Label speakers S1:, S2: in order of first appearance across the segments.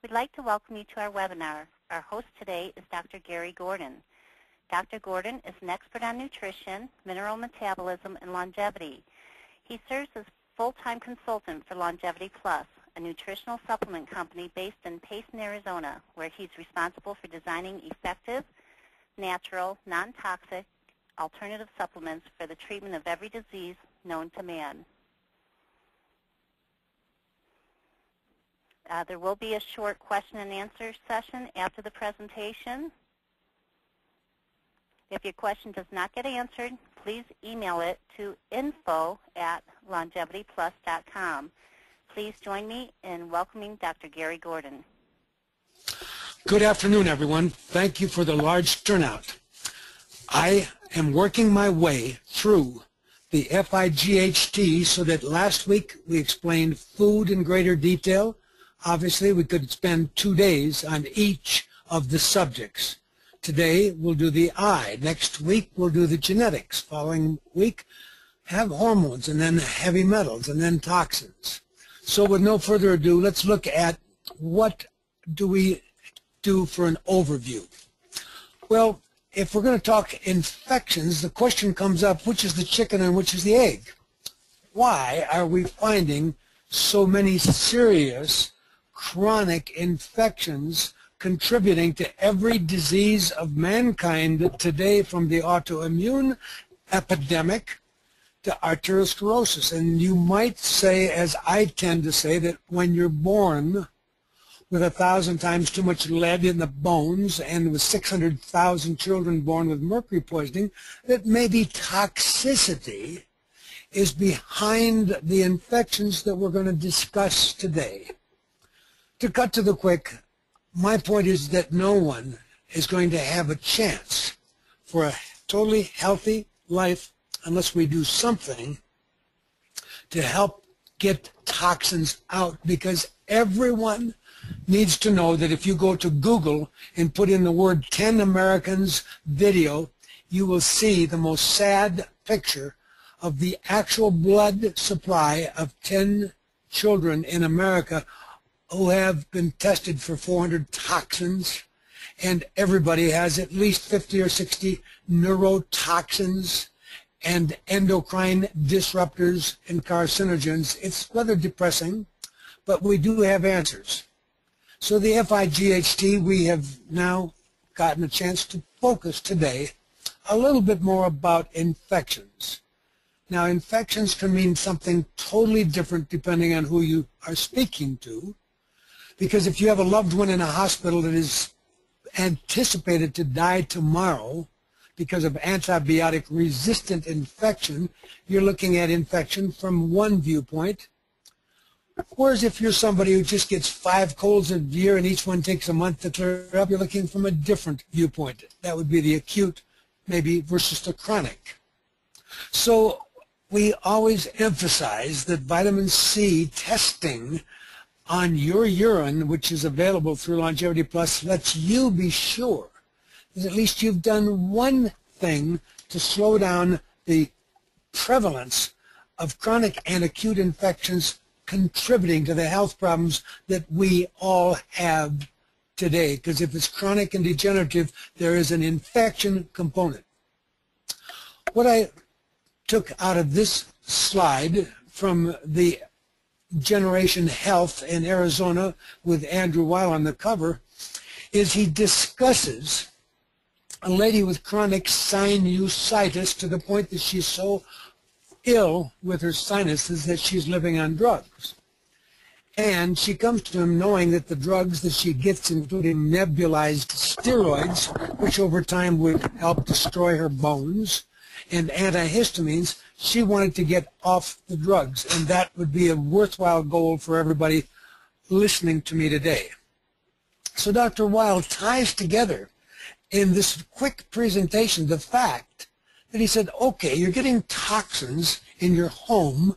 S1: We'd like to welcome you to our webinar. Our host today is Dr. Garry Gordon. Dr. Gordon is an expert on nutrition, mineral metabolism, and longevity. He serves as full-time consultant for Longevity Plus, a nutritional supplement company based in Payson, Arizona, where he's responsible for designing effective, natural, non-toxic, alternative supplements for the treatment of every disease known to man. There will be a short question and answer session after the presentation. If your question does not get answered, please email it to info@longevityplus.com. Please join me in welcoming Dr. Garry Gordon.
S2: Good afternoon, everyone. Thank you for the large turnout. I am working my way through the F.I.G.H.T. so that last week we explained food in greater detail. Obviously, we could spend 2 days on each of the subjects. Today, we'll do the I. Next week, we'll do the genetics. Following week, have hormones, and then heavy metals, and then toxins. So with no further ado, let's look at what do we do for an overview. Well, if we're going to talk infections, the question comes up, which is the chicken and which is the egg? Why are we finding so many serious chronic infections contributing to every disease of mankind today, from the autoimmune epidemic to arteriosclerosis? And you might say, as I tend to say, that when you're born with 1,000 times too much lead in the bones and with 600,000 children born with mercury poisoning, that maybe toxicity is behind the infections that we're going to discuss today. To cut to the quick, my point is that no one is going to have a chance for a totally healthy life unless we do something to help get toxins out, because everyone needs to know that if you go to Google and put in the word 10 Americans video, you will see the most sad picture of the actual blood supply of 10 children in America who have been tested for 400 toxins, and everybody has at least 50 or 60 neurotoxins and endocrine disruptors and carcinogens. It's rather depressing, but we do have answers. So the F.I.G.H.T., we have now gotten a chance to focus today a little bit more about infections. Now, infections can mean something totally different depending on who you are speaking to, because if you have a loved one in a hospital that is anticipated to die tomorrow because of antibiotic-resistant infection, you're looking at infection from one viewpoint. Whereas if you're somebody who just gets 5 colds a year and each one takes a month to clear up, you're looking from a different viewpoint. That would be the acute, maybe, versus the chronic. So we always emphasize that vitamin C testing on your urine, which is available through Longevity Plus, lets you be sure that at least you've done one thing to slow down the prevalence of chronic and acute infections contributing to the health problems that we all have today. Because if it's chronic and degenerative, there is an infection component. What I took out of this slide from the Generation Health in Arizona with Andrew Weil on the cover is he discusses a lady with chronic sinusitis to the point that she's so ill with her sinuses that she's living on drugs. And she comes to him knowing that the drugs that she gets, including nebulized steroids, which over time would help destroy her bones, and antihistamines, she wanted to get off the drugs, and that would be a worthwhile goal for everybody listening to me today. So Dr. Weil ties together in this quick presentation the fact that he said, okay, you're getting toxins in your home,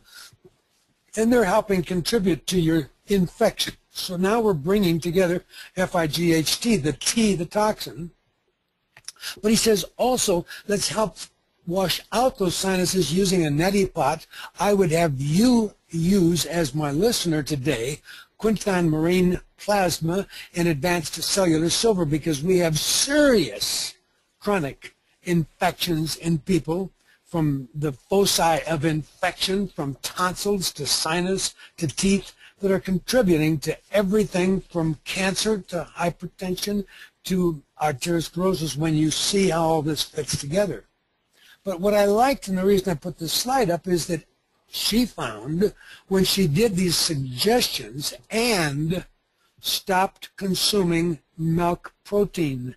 S2: and they're helping contribute to your infection. So now we're bringing together F.I.G.H.T, the T, the toxin. But he says also, let's help wash out those sinuses using a neti pot. I would have you use as my listener today quinton marine plasma and advanced cellular silver, because we have serious chronic infections in people, from the foci of infection, from tonsils to sinus to teeth, that are contributing to everything from cancer to hypertension to arteriosclerosis, when you see how all this fits together. But what I liked, and the reason I put this slide up, is that she found, when she did these suggestions and stopped consuming milk protein.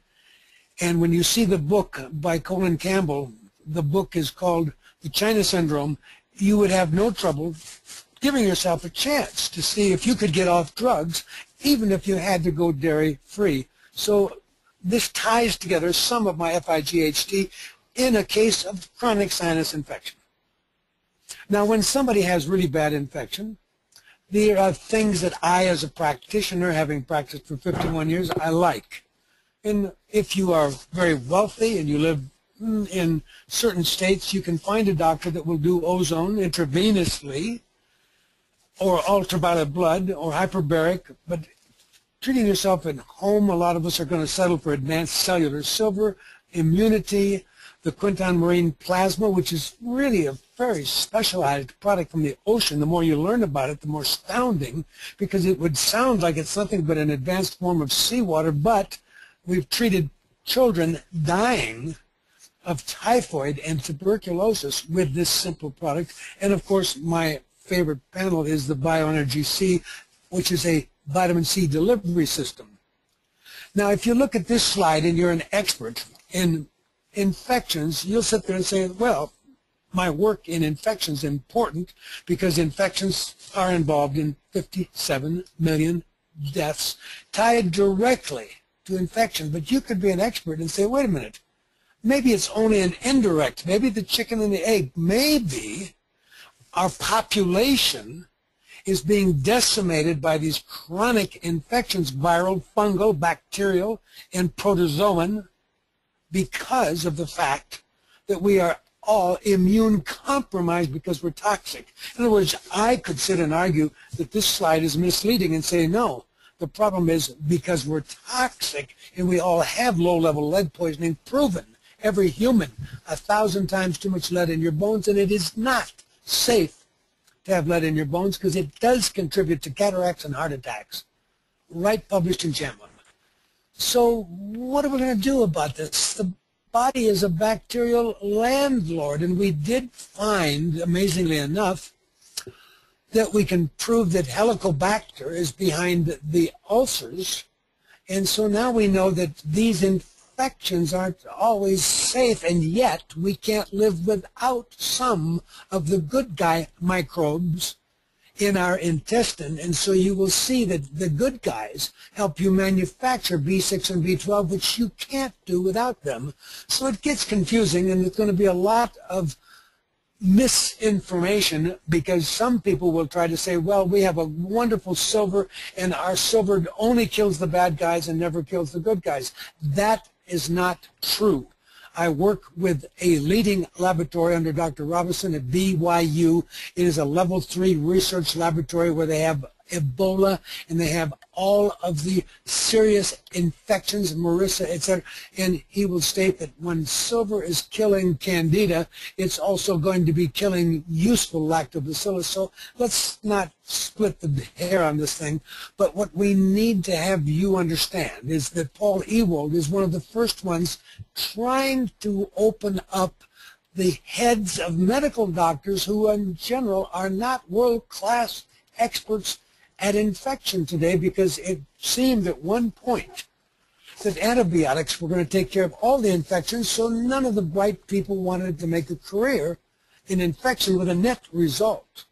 S2: And when you see the book by Colin Campbell, the book is called The China Syndrome, you would have no trouble giving yourself a chance to see if you could get off drugs, even if you had to go dairy-free. So this ties together some of my F.I.G.H.T in a case of chronic sinus infection. Now, when somebody has really bad infection, there are things that I, as a practitioner, having practiced for 51 years, I like. And if you are very wealthy and you live in certain states, you can find a doctor that will do ozone intravenously, or ultraviolet blood, or hyperbaric. But treating yourself at home, a lot of us are going to settle for advanced cellular silver, immunity, the quinton marine plasma, which is really a very specialized product from the ocean. The more you learn about it, the more astounding, because it would sound like it's nothing but an advanced form of seawater, but we've treated children dying of typhoid and tuberculosis with this simple product. And of course, my favorite panel is the Bioenergy C, which is a vitamin C delivery system. Now, if you look at this slide and you're an expert in infections, you'll sit there and say, well, my work in infections is important because infections are involved in 57 million deaths tied directly to infection. But you could be an expert and say, wait a minute, maybe it's only an indirect, maybe the chicken and the egg, maybe our population is being decimated by these chronic infections, viral, fungal, bacterial, and protozoan, because of the fact that we are all immune compromised because we're toxic. In other words, I could sit and argue that this slide is misleading and say, no, the problem is because we're toxic and we all have low-level lead poisoning, proven. Every human, 1,000 times too much lead in your bones, and it is not safe to have lead in your bones because it does contribute to cataracts and heart attacks. Right, published in JAMA. So what are we going to do about this? The body is a bacterial landlord, and we did find, amazingly enough, that we can prove that Helicobacter is behind the ulcers, and so now we know that these infections aren't always safe, and yet we can't live without some of the good guy microbes in our intestine. And so you will see that the good guys help you manufacture B6 and B12, which you can't do without them. So it gets confusing, and there's going to be a lot of misinformation, because some people will try to say, well, we have a wonderful silver, and our silver only kills the bad guys and never kills the good guys. That is not true. I work with a leading laboratory under Dr. Robinson at BYU. It is a level 3 research laboratory where they have Ebola and they have all of the serious infections, MRSA, etc. And he will state that when silver is killing candida, it's also going to be killing useful lactobacillus. So let's not split the hair on this thing. But what we need to have you understand is that Paul Ewald is one of the first ones trying to open up the heads of medical doctors who in general are not world-class experts at infection today, because it seemed at one point that antibiotics were going to take care of all the infections, so none of the bright people wanted to make a career in infection, with a net result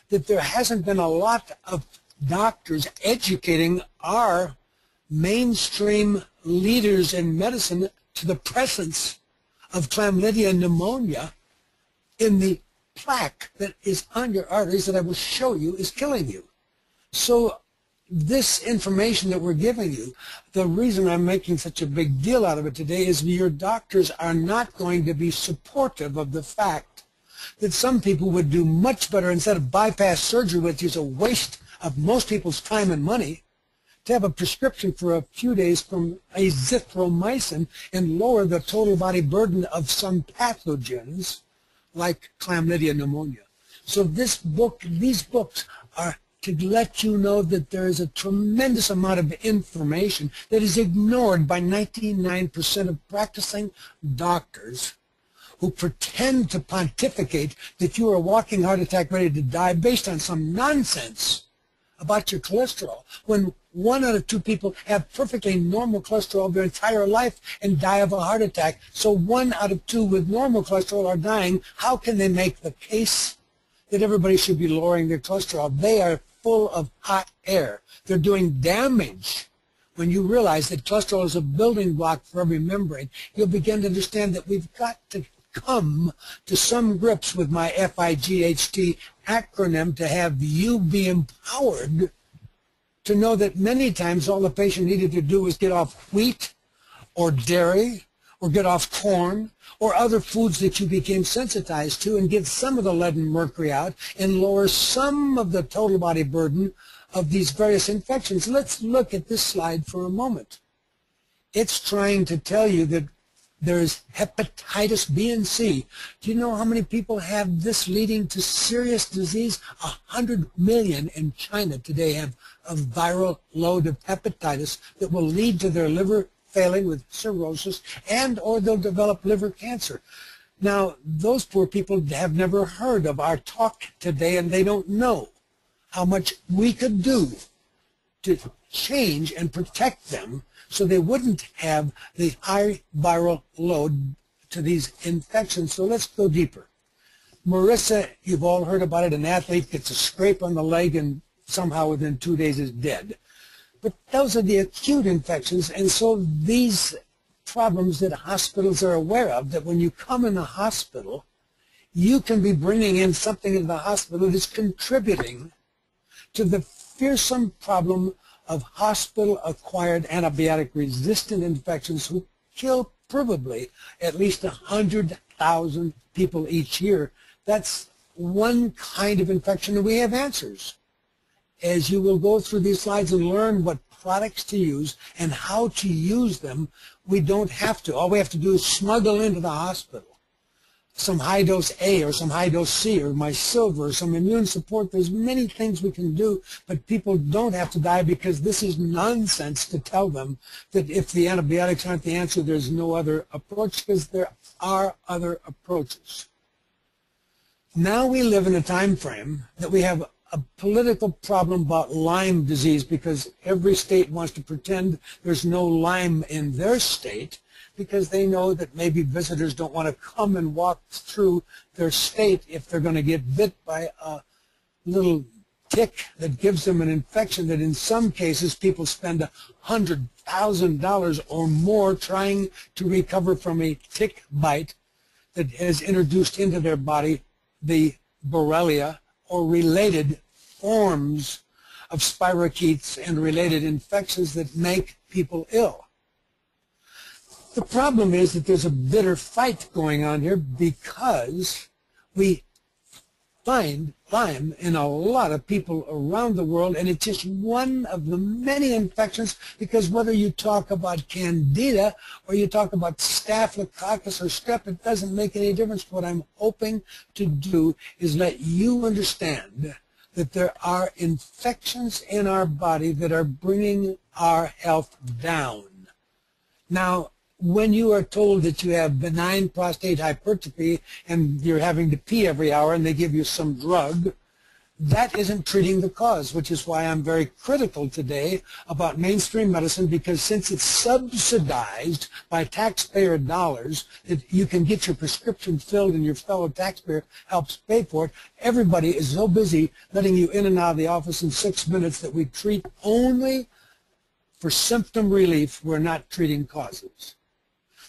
S2: that there hasn't been a lot of doctors educating our mainstream leaders in medicine to the presence of chlamydia pneumonia in the plaque that is on your arteries that I will show you is killing you. So this information that we're giving you, the reason I'm making such a big deal out of it today is your doctors are not going to be supportive of the fact that some people would do much better instead of bypass surgery, which is a waste of most people's time and money, to have a prescription for a few days from azithromycin and lower the total body burden of some pathogens like chlamydia pneumonia. So these books are to let you know that there is a tremendous amount of information that is ignored by 99% of practicing doctors who pretend to pontificate that you are a walking heart attack ready to die based on some nonsense about your cholesterol, when 1 out of 2 people have perfectly normal cholesterol their entire life and die of a heart attack. So 1 out of 2 with normal cholesterol are dying. How can they make the case that everybody should be lowering their cholesterol? They are full of hot air. They're doing damage. When you realize that cholesterol is a building block for every membrane, you'll begin to understand that we've got to come to some grips with my F.I.G.H.T acronym to have you be empowered to know that many times all the patient needed to do was get off wheat or dairy or get off corn or other foods that you became sensitized to and get some of the lead and mercury out and lower some of the total body burden of these various infections. Let's look at this slide for a moment. It's trying to tell you that there's hepatitis B and C. Do you know how many people have this leading to serious disease? 100 million in China today have a viral load of hepatitis that will lead to their liver failing with cirrhosis and or they'll develop liver cancer. Now, those poor people have never heard of our talk today, and they don't know how much we could do to change and protect them so they wouldn't have the high viral load to these infections. So let's go deeper. Marissa, you've all heard about it. An athlete gets a scrape on the leg and somehow within 2 days is dead. But those are the acute infections, and so these problems that hospitals are aware of, that when you come in the hospital, you can be bringing in something in the hospital that's contributing to the fearsome problem of hospital-acquired antibiotic-resistant infections who kill probably at least 100,000 people each year. That's one kind of infection, and we have answers. As you will go through these slides and learn what products to use and how to use them, we don't have to. All we have to do is smuggle into the hospital some high-dose A or some high-dose C or my silver or some immune support. There's many things we can do, but people don't have to die because this is nonsense to tell them that if the antibiotics aren't the answer, there's no other approach, because there are other approaches. Now we live in a time frame that we have a political problem about Lyme disease because every state wants to pretend there's no Lyme in their state because they know that maybe visitors don't want to come and walk through their state if they're going to get bit by a little tick that gives them an infection that in some cases people spend $100,000 or more trying to recover from a tick bite that has introduced into their body the Borrelia or related forms of spirochetes and related infections that make people ill. The problem is that there's a bitter fight going on here because we find Lyme in a lot of people around the world, and it's just one of the many infections, because whether you talk about Candida or you talk about Staphylococcus or Strep, it doesn't make any difference. What I'm hoping to do is let you understand that there are infections in our body that are bringing our health down. Now, when you are told that you have benign prostate hypertrophy and you're having to pee every hour and they give you some drug, that isn't treating the cause, which is why I'm very critical today about mainstream medicine, because since it's subsidized by taxpayer dollars, that you can get your prescription filled and your fellow taxpayer helps pay for it, everybody is so busy letting you in and out of the office in 6 minutes that we treat only for symptom relief. We're not treating causes.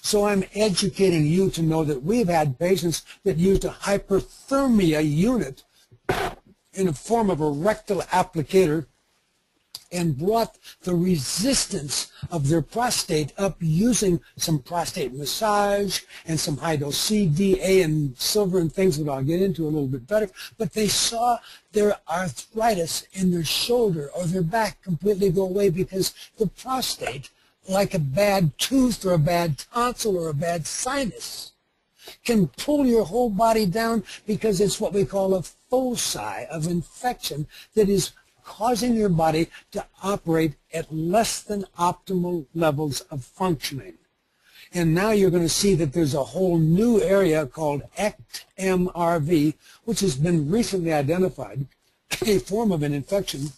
S2: So I'm educating you to know that we've had patients that used a hyperthermia unit in the form of a rectal applicator and brought the resistance of their prostate up using some prostate massage and some high-dose CDA and silver and things that I'll get into a little bit better. But they saw their arthritis in their shoulder or their back completely go away because the prostate, like a bad tooth or a bad tonsil or a bad sinus, can pull your whole body down because it's what we call a foci of infection that is causing your body to operate at less than optimal levels of functioning. And now you're going to see that there's a whole new area called F.I.G.H.T, which has been recently identified, a form of an infection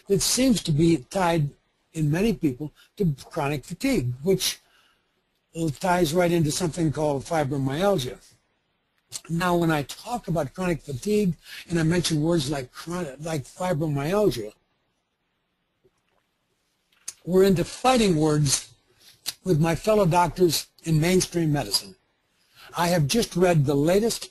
S2: that seems to be tied in many people to chronic fatigue, which ties right into something called fibromyalgia. Now, when I talk about chronic fatigue and I mention words like fibromyalgia, we're into fighting words with my fellow doctors in mainstream medicine. I have just read the latest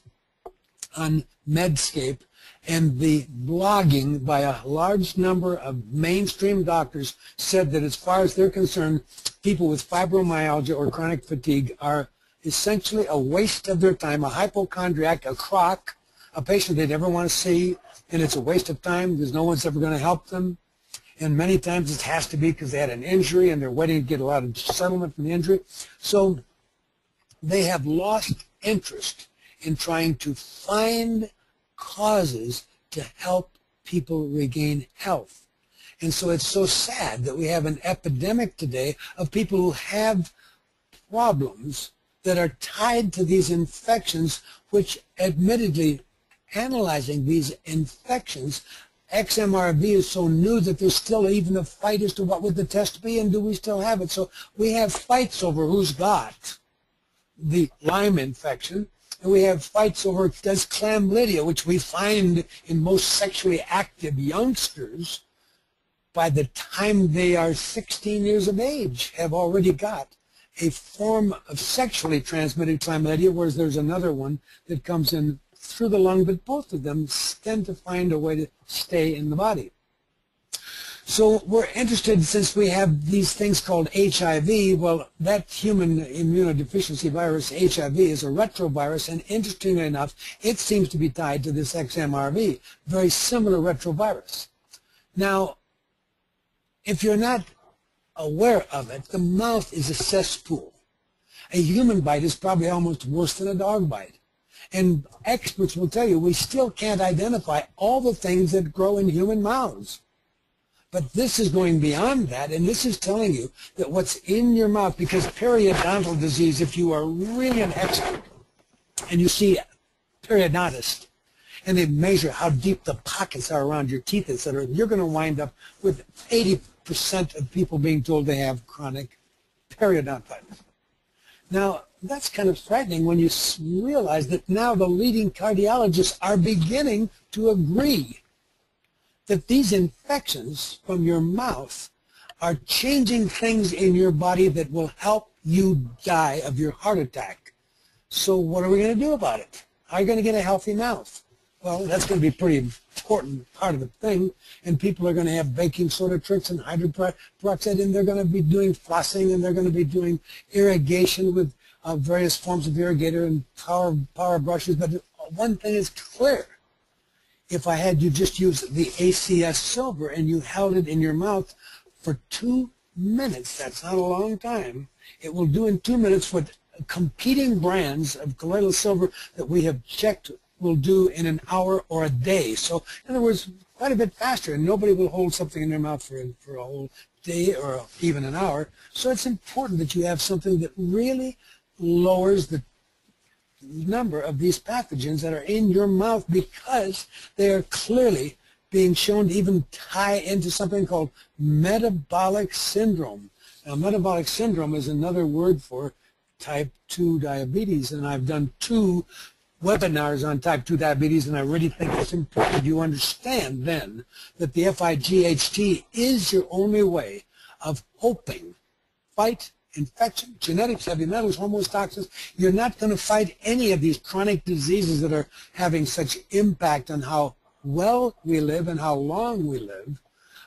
S2: on Medscape, and the blogging by a large number of mainstream doctors said that as far as they're concerned, people with fibromyalgia or chronic fatigue are essentially a waste of their time, a hypochondriac, a crock, a patient they'd never want to see, and it's a waste of time because no one's ever going to help them. And many times it has to be because they had an injury and they're waiting to get a lot of settlement from the injury. So they have lost interest in trying to find causes to help people regain health. And so it's so sad that we have an epidemic today of people who have problems that are tied to these infections, which admittedly, analyzing these infections, XMRV is so new that there's still even a fight as to what would the test be and do we still have it. So we have fights over who's got the Lyme infection, and we have fights over does chlamydia, which we find in most sexually active youngsters by the time they are 16 years of age have already got a form of sexually transmitted chlamydia, whereas there's another one that comes in through the lung, but both of them tend to find a way to stay in the body. So we're interested, since we have these things called HIV, well, that human immunodeficiency virus, HIV, is a retrovirus, and interestingly enough, it seems to be tied to this XMRV, very similar retrovirus. Now, if you're not aware of it, the mouth is a cesspool. A human bite is probably almost worse than a dog bite. And experts will tell you we still can't identify all the things that grow in human mouths. But this is going beyond that, and this is telling you that what's in your mouth, because periodontal disease, if you are really an expert, and you see a periodontist, and they measure how deep the pockets are around your teeth, etc., you're going to wind up with 80% of people being told they have chronic periodontitis. Now, that's kind of frightening when you realize that now the leading cardiologists are beginning to agree that these infections from your mouth are changing things in your body that will help you die of your heart attack. So what are we going to do about it? How are you going to get a healthy mouth? Well, that's going to be a pretty important part of the thing, and people are going to have baking soda tricks and hydroperoxide, and they're going to be doing flossing, and they're going to be doing irrigation with various forms of irrigator and power brushes. But one thing is clear. If I had you just use the ACS silver and you held it in your mouth for 2 minutes, that's not a long time, it will do in 2 minutes what competing brands of colloidal silver that we have checked will do in an hour or a day. So, in other words, quite a bit faster, and nobody will hold something in their mouth for a whole day or even an hour. So it's important that you have something that really lowers the number of these pathogens that are in your mouth, because they are clearly being shown to even tie into something called metabolic syndrome. Now, metabolic syndrome is another word for type 2 diabetes, and I've done 2 webinars on type 2 diabetes, and I really think it's important you understand then that the F.I.G.H.T is your only way of hoping fight infection, genetics, heavy metals, hormones, toxins. You're not going to fight any of these chronic diseases that are having such impact on how well we live and how long we live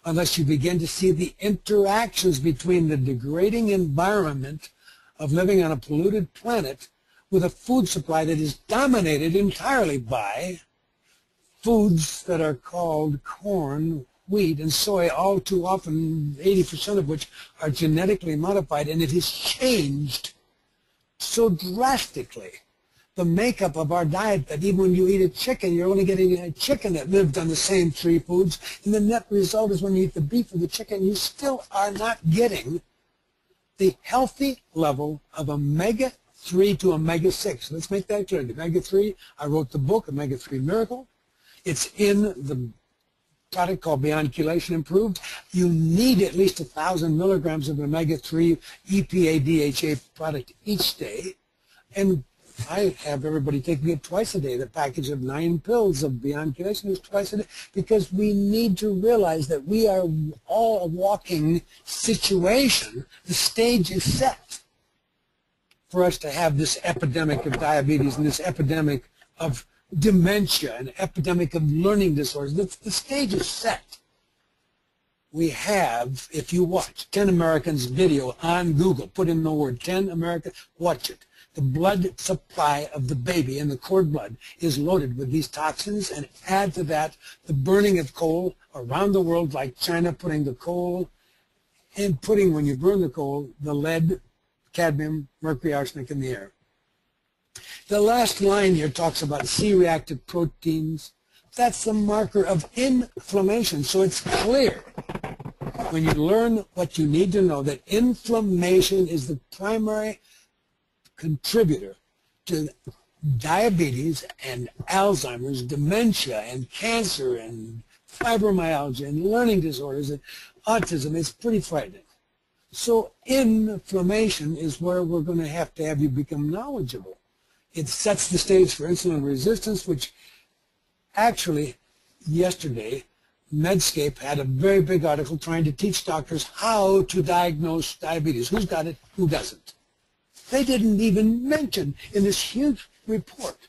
S2: unless you begin to see the interactions between the degrading environment of living on a polluted planet with a food supply that is dominated entirely by foods that are called corn, wheat, and soy, all too often 80% of which are genetically modified, and it has changed so drastically the makeup of our diet that even when you eat a chicken, you're only getting a chicken that lived on the same three foods, and the net result is when you eat the beef or the chicken, you still are not getting the healthy level of omega-3 to omega-6. Let's make that clear. The omega-3, I wrote the book, Omega-3 Miracle. It's in the product called Beyond Chelation Improved. You need at least 1,000 milligrams of omega-3 EPA DHA product each day. And I have everybody taking it twice a day. The package of 9 pills of Beyond Chelation is twice a day, because we need to realize that we are all a walking situation. The stage is set for us to have this epidemic of diabetes and this epidemic of dementia, an epidemic of learning disorders. The stage is set. We have, if you watch 10 Americans video on Google, put in the word 10 Americans, watch it. The blood supply of the baby in the cord blood is loaded with these toxins, and add to that the burning of coal around the world, like China putting the coal and putting, when you burn the coal, the lead, cadmium, mercury, arsenic in the air. The last line here talks about C-reactive proteins. That's the marker of inflammation. So it's clear when you learn what you need to know, that inflammation is the primary contributor to diabetes and Alzheimer's, dementia and cancer and fibromyalgia and learning disorders and autism. It's pretty frightening. So inflammation is where we're going to have you become knowledgeable. It sets the stage for insulin resistance, which actually yesterday Medscape had a very big article trying to teach doctors how to diagnose diabetes. Who's got it, who doesn't. They didn't even mention in this huge report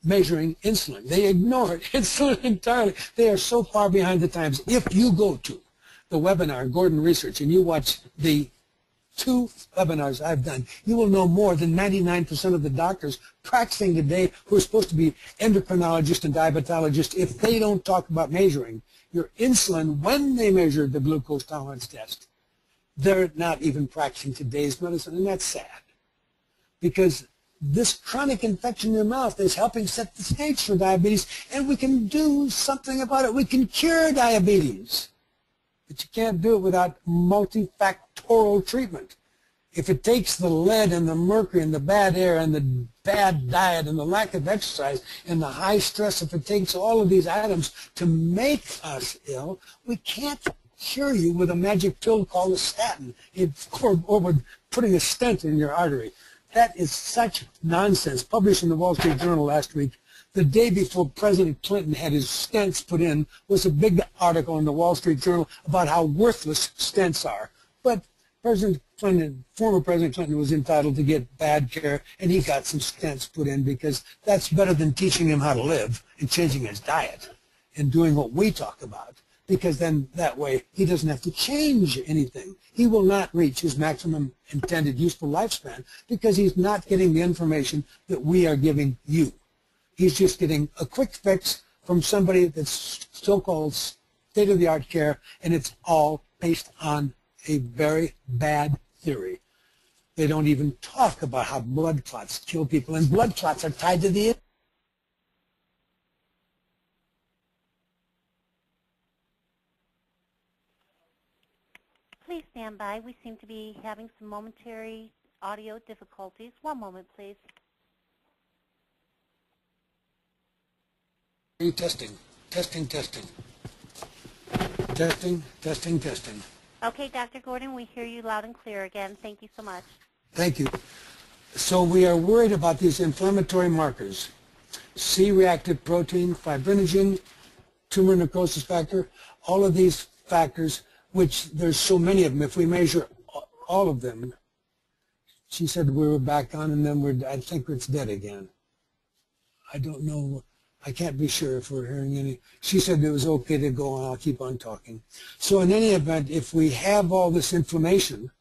S2: measuring insulin. They ignored insulin entirely. They are so far behind the times. If you go to the webinar, Gordon Research, and you watch the 2 webinars I've done, you will know more than 99% of the doctors practicing today who are supposed to be endocrinologists and diabetologists. If they don't talk about measuring your insulin when they measure the glucose tolerance test, they're not even practicing today's medicine, and that's sad. Because this chronic infection in your mouth is helping set the stage for diabetes, and we can do something about it. We can cure diabetes. But you can't do it without multifactorial treatment. If it takes the lead and the mercury and the bad air and the bad diet and the lack of exercise and the high stress, if it takes all of these items to make us ill, we can't cure you with a magic pill called a statin, or with putting a stent in your artery. That is such nonsense. Published in the Wall Street Journal last week, the day before President Clinton had his stents put in, was a big article in the Wall Street Journal about how worthless stents are. But President Clinton, former President Clinton, was entitled to get bad care, and he got some stents put in, because that's better than teaching him how to live and changing his diet and doing what we talk about. Because then that way he doesn't have to change anything. He will not reach his maximum intended useful lifespan because he's not getting the information that we are giving you. He's just getting a quick fix from somebody that's so-called state-of-the-art care, and it's all based on a very bad theory. They don't even talk about how blood clots kill people, and blood clots are tied to the
S1: Please stand by. We seem to be having some momentary audio difficulties. One moment, please.
S2: testing, testing, testing, testing, testing, testing.
S1: Okay, Dr. Gordon, we hear you loud and clear again. Thank you so much.
S2: Thank you. So we are worried about these inflammatory markers: C-reactive protein, fibrinogen, tumor necrosis factor, all of these factors, which there's so many of them. If we measure all of them, she said we were back on, and then I think it's dead again. I don't know. I can't be sure if we're hearing any. She said it was okay to go on. I'll keep on talking. So in any event, if we have all this inflammation,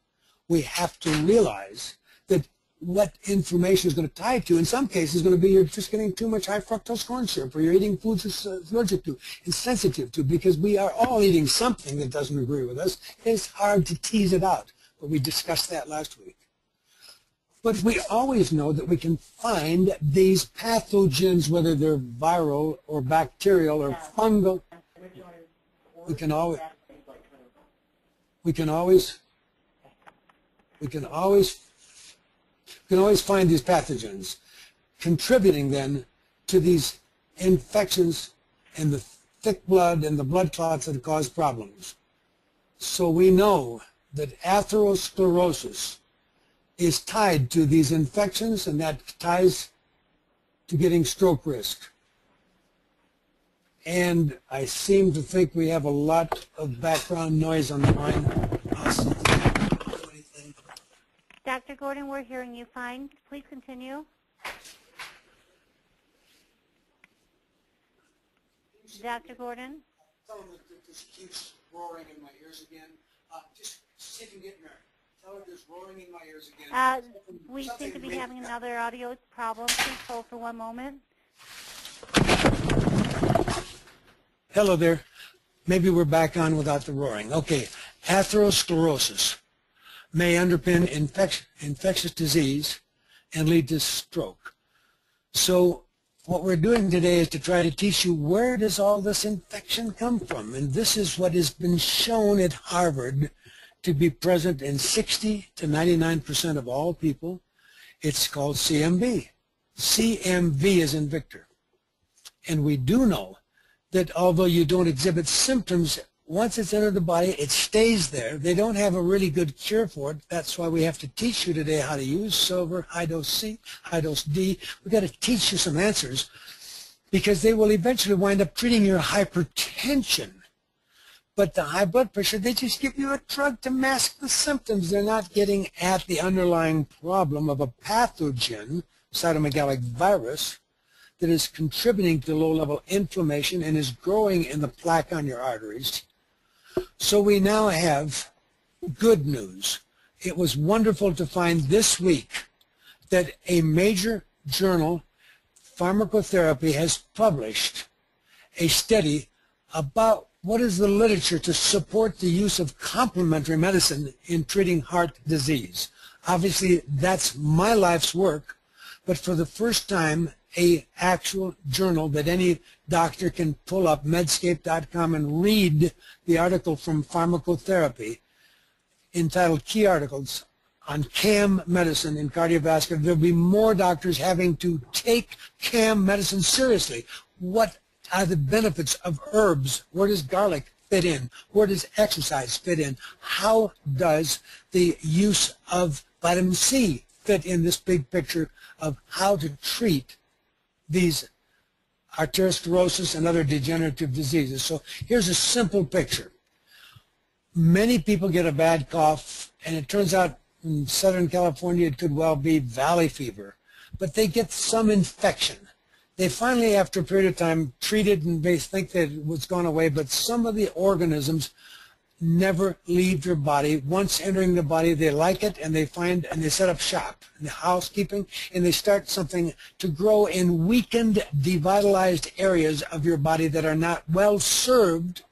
S2: we have to realize that what inflammation is going to tie to, in some cases, is going to be you're just getting too much high fructose corn syrup, or you're eating foods it's allergic to and sensitive to, because we are all eating something that doesn't agree with us. It's hard to tease it out, but we discussed that last week. But we always know that we can find these pathogens, whether they're viral or bacterial or fungal. We can always find these pathogens contributing then to these infections and the thick blood and the blood clots that cause problems. So we know that atherosclerosis is tied to these infections, and that ties to getting stroke risk. And I seem to think we have a lot of background noise on the line.
S1: Dr. Gordon, we're hearing you fine. Please continue. Dr. Gordon?
S2: Tell them that this keeps roaring in my ears again. Just see if you can get married. Tell her there's roaring in my ears again.
S1: We seem to be having another audio problem. Please hold for one moment.
S2: Hello there. Maybe we're back on without the roaring. Okay. Atherosclerosis may underpin infectious disease and lead to stroke. So what we're doing today is to try to teach you, where does all this infection come from? And this is what has been shown at Harvard to be present in 60 to 99% of all people. It's called CMV. CMV is in Victor. And we do know that although you don't exhibit symptoms, once it's entered the body, it stays there. They don't have a really good cure for it. That's why we have to teach you today how to use silver, high-dose C, high-dose D. We've got to teach you some answers, because they will eventually wind up treating your hypertension. But the high blood pressure, they just give you a drug to mask the symptoms. They're not getting at the underlying problem of a pathogen, cytomegalic virus, that is contributing to low-level inflammation and is growing in the plaque on your arteries. So we now have good news. It was wonderful to find this week that a major journal, Pharmacotherapy, has published a study about what is the literature to support the use of complementary medicine in treating heart disease. Obviously, that's my life's work, but for the first time, an actual journal that any doctor can pull up, medscape.com, and read the article from Pharmacotherapy entitled Key Articles on CAM Medicine in Cardiovascular. There'll be more doctors having to take CAM medicine seriously. What are the benefits of herbs? Where does garlic fit in? Where does exercise fit in? How does the use of vitamin C fit in this big picture of how to treat these arteriosclerosis and other degenerative diseases? So here's a simple picture. Many people get a bad cough, and it turns out in Southern California it could well be valley fever, but they get some infection. They finally, after a period of time, treat it, and they think that it was gone away, but some of the organisms never leave your body. Once entering the body, they like it, and they find, and they set up shop in the housekeeping, and they start something to grow in weakened, devitalized areas of your body that are not well served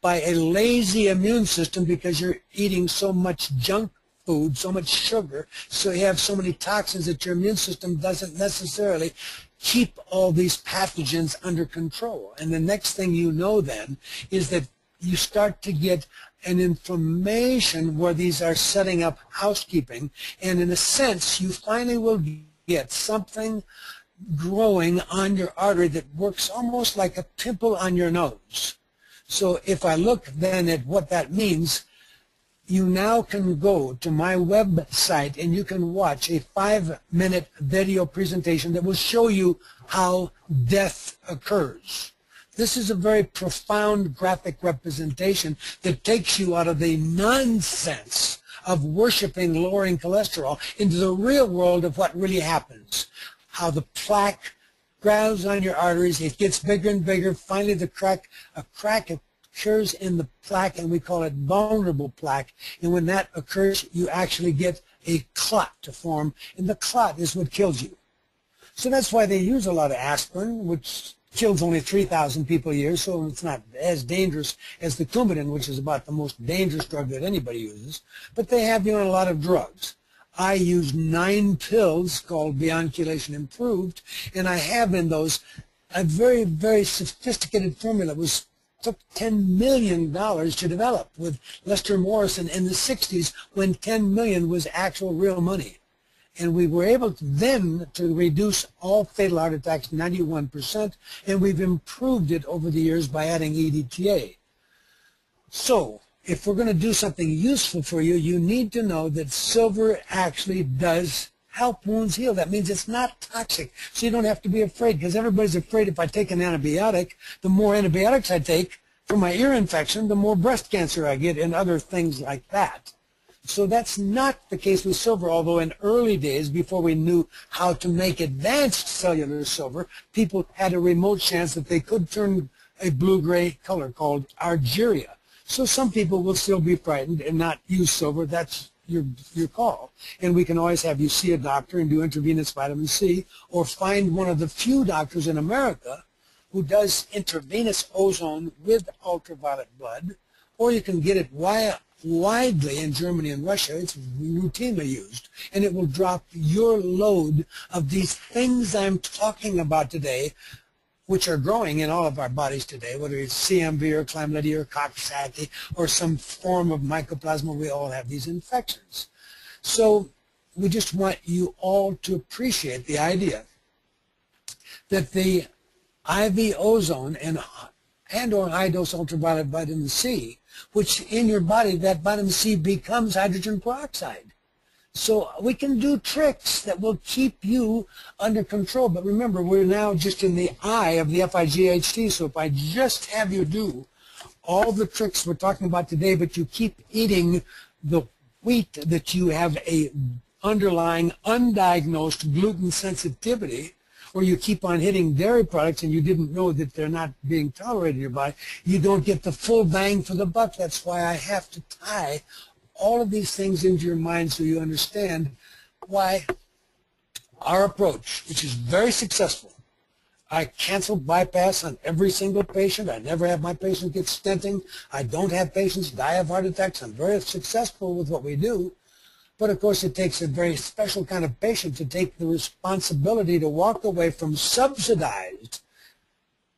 S2: by a lazy immune system, because you're eating so much junk food, so much sugar, so you have so many toxins that your immune system doesn't necessarily keep all these pathogens under control. And the next thing you know then is that you start to get an inflammation where these are setting up housekeeping, and in a sense you finally will get something growing on your artery that works almost like a pimple on your nose. So if I look then at what that means, you now can go to my website and you can watch a 5-minute video presentation that will show you how death occurs. This is a very profound graphic representation that takes you out of the nonsense of worshiping lowering cholesterol into the real world of what really happens, how the plaque grabs on your arteries. It gets bigger and bigger. Finally, a crack occurs in the plaque, and we call it vulnerable plaque. And when that occurs, you actually get a clot to form, and the clot is what kills you. So that's why they use a lot of aspirin, which kills only 3,000 people a year, so it's not as dangerous as the Coumadin, which is about the most dangerous drug that anybody uses. But they have you on a lot of drugs. I use 9 pills called Beyonculation Improved, and I have in those a very, very sophisticated formula. It took $10 million to develop with Lester Morrison in the 60s, when $10 million was actual real money. And we were able then to reduce all fatal heart attacks 91%, and we've improved it over the years by adding EDTA. So, if we're going to do something useful for you, you need to know that silver actually does help wounds heal. That means it's not toxic, so you don't have to be afraid, because everybody's afraid if I take an antibiotic, the more antibiotics I take for my ear infection, the more breast cancer I get and other things like that. So that's not the case with silver, although in early days, before we knew how to make advanced cellular silver, people had a remote chance that they could turn a blue-gray color called argyria. So some people will still be frightened and not use silver. That's your call. And we can always have you see a doctor and do intravenous vitamin C, or find one of the few doctors in America who does intravenous ozone with ultraviolet blood, or you can get it widely in Germany and Russia. It's routinely used, and it will drop your load of these things I'm talking about today, which are growing in all of our bodies today, whether it's CMV or chlamydia or Coxsackie or some form of mycoplasma. We all have these infections. So we just want you all to appreciate the idea that the IV ozone and or high-dose ultraviolet vitamin C, which in your body, that vitamin C becomes hydrogen peroxide. So we can do tricks that will keep you under control. But remember, we're now just in the eye of the F.I.G.H.T. So if I just have you do all the tricks we're talking about today, but you keep eating the wheat that you have a underlying undiagnosed gluten sensitivity, or you keep on hitting dairy products and you didn't know that they're not being tolerated in your body, you don't get the full bang for the buck. That's why I have to tie all of these things into your mind so you understand why our approach, which is very successful. I cancel bypass on every single patient. I never have my patients get stenting. I don't have patients die of heart attacks. I'm very successful with what we do. But of course, it takes a very special kind of patient to take the responsibility to walk away from subsidized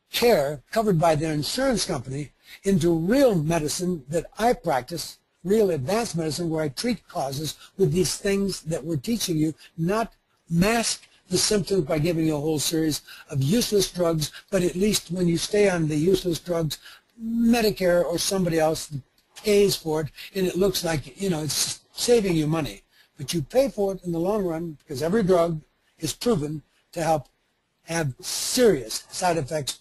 S2: care covered by their insurance company into real medicine that I practice, real advanced medicine, where I treat causes with these things that we're teaching you, not mask the symptoms by giving you a whole series of useless drugs, but at least when you stay on the useless drugs, Medicare or somebody else pays for it, and it looks like, you know, it's saving you money. But you pay for it in the long run, because every drug is proven to help have serious side effects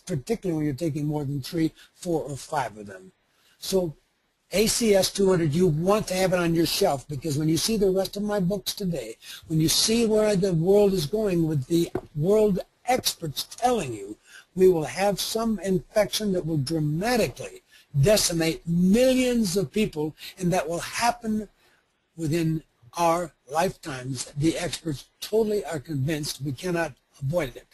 S2: particularly when you're taking more than 3, 4, or 5 of them. So ACS 200, you want to have it on your shelf, because when you see the rest of my books today, when you see where the world is going with the world experts telling you we will have some infection that will dramatically decimate millions of people, and that will happen within our lifetimes. The experts totally are convinced we cannot avoid it.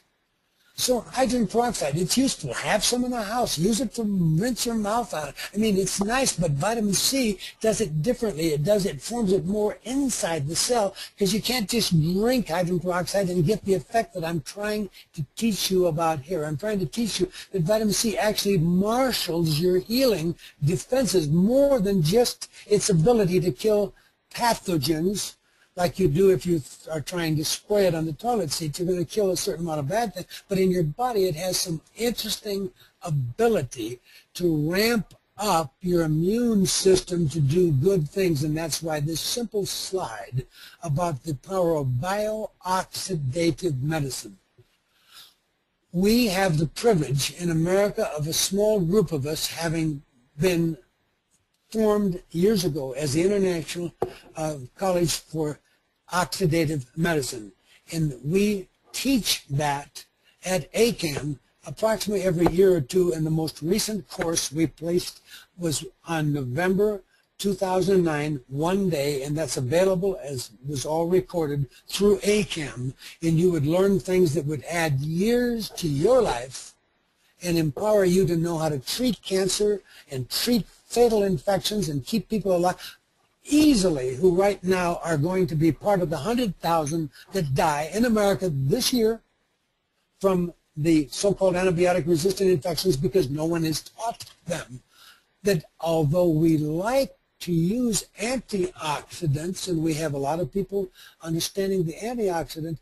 S2: So hydrogen peroxide, it's useful. Have some in the house. Use it to rinse your mouth out. I mean, it's nice, but vitamin C does it differently. It forms it more inside the cell, because you can't just drink hydrogen peroxide and get the effect that I'm trying to teach you about here. I'm trying to teach you that vitamin C actually marshals your healing defenses more than just its ability to kill pathogens, like you do if you are trying to spray it on the toilet seat. You're going to kill a certain amount of bad things, but in your body it has some interesting ability to ramp up your immune system to do good things, and that's why this simple slide about the power of bio-oxidative medicine. We have the privilege in America of a small group of us having been formed years ago as the International College for Oxidative Medicine, and we teach that at ACAM approximately every year or two, and the most recent course we placed was on November 2009, one day, and that's available, as was all recorded, through ACAM, and you would learn things that would add years to your life and empower you to know how to treat cancer and treat fatal infections and keep people alive easily, who right now are going to be part of the 100,000 that die in America this year from the so-called antibiotic-resistant infections, because no one has taught them that although we like to use antioxidants, and we have a lot of people understanding the antioxidant,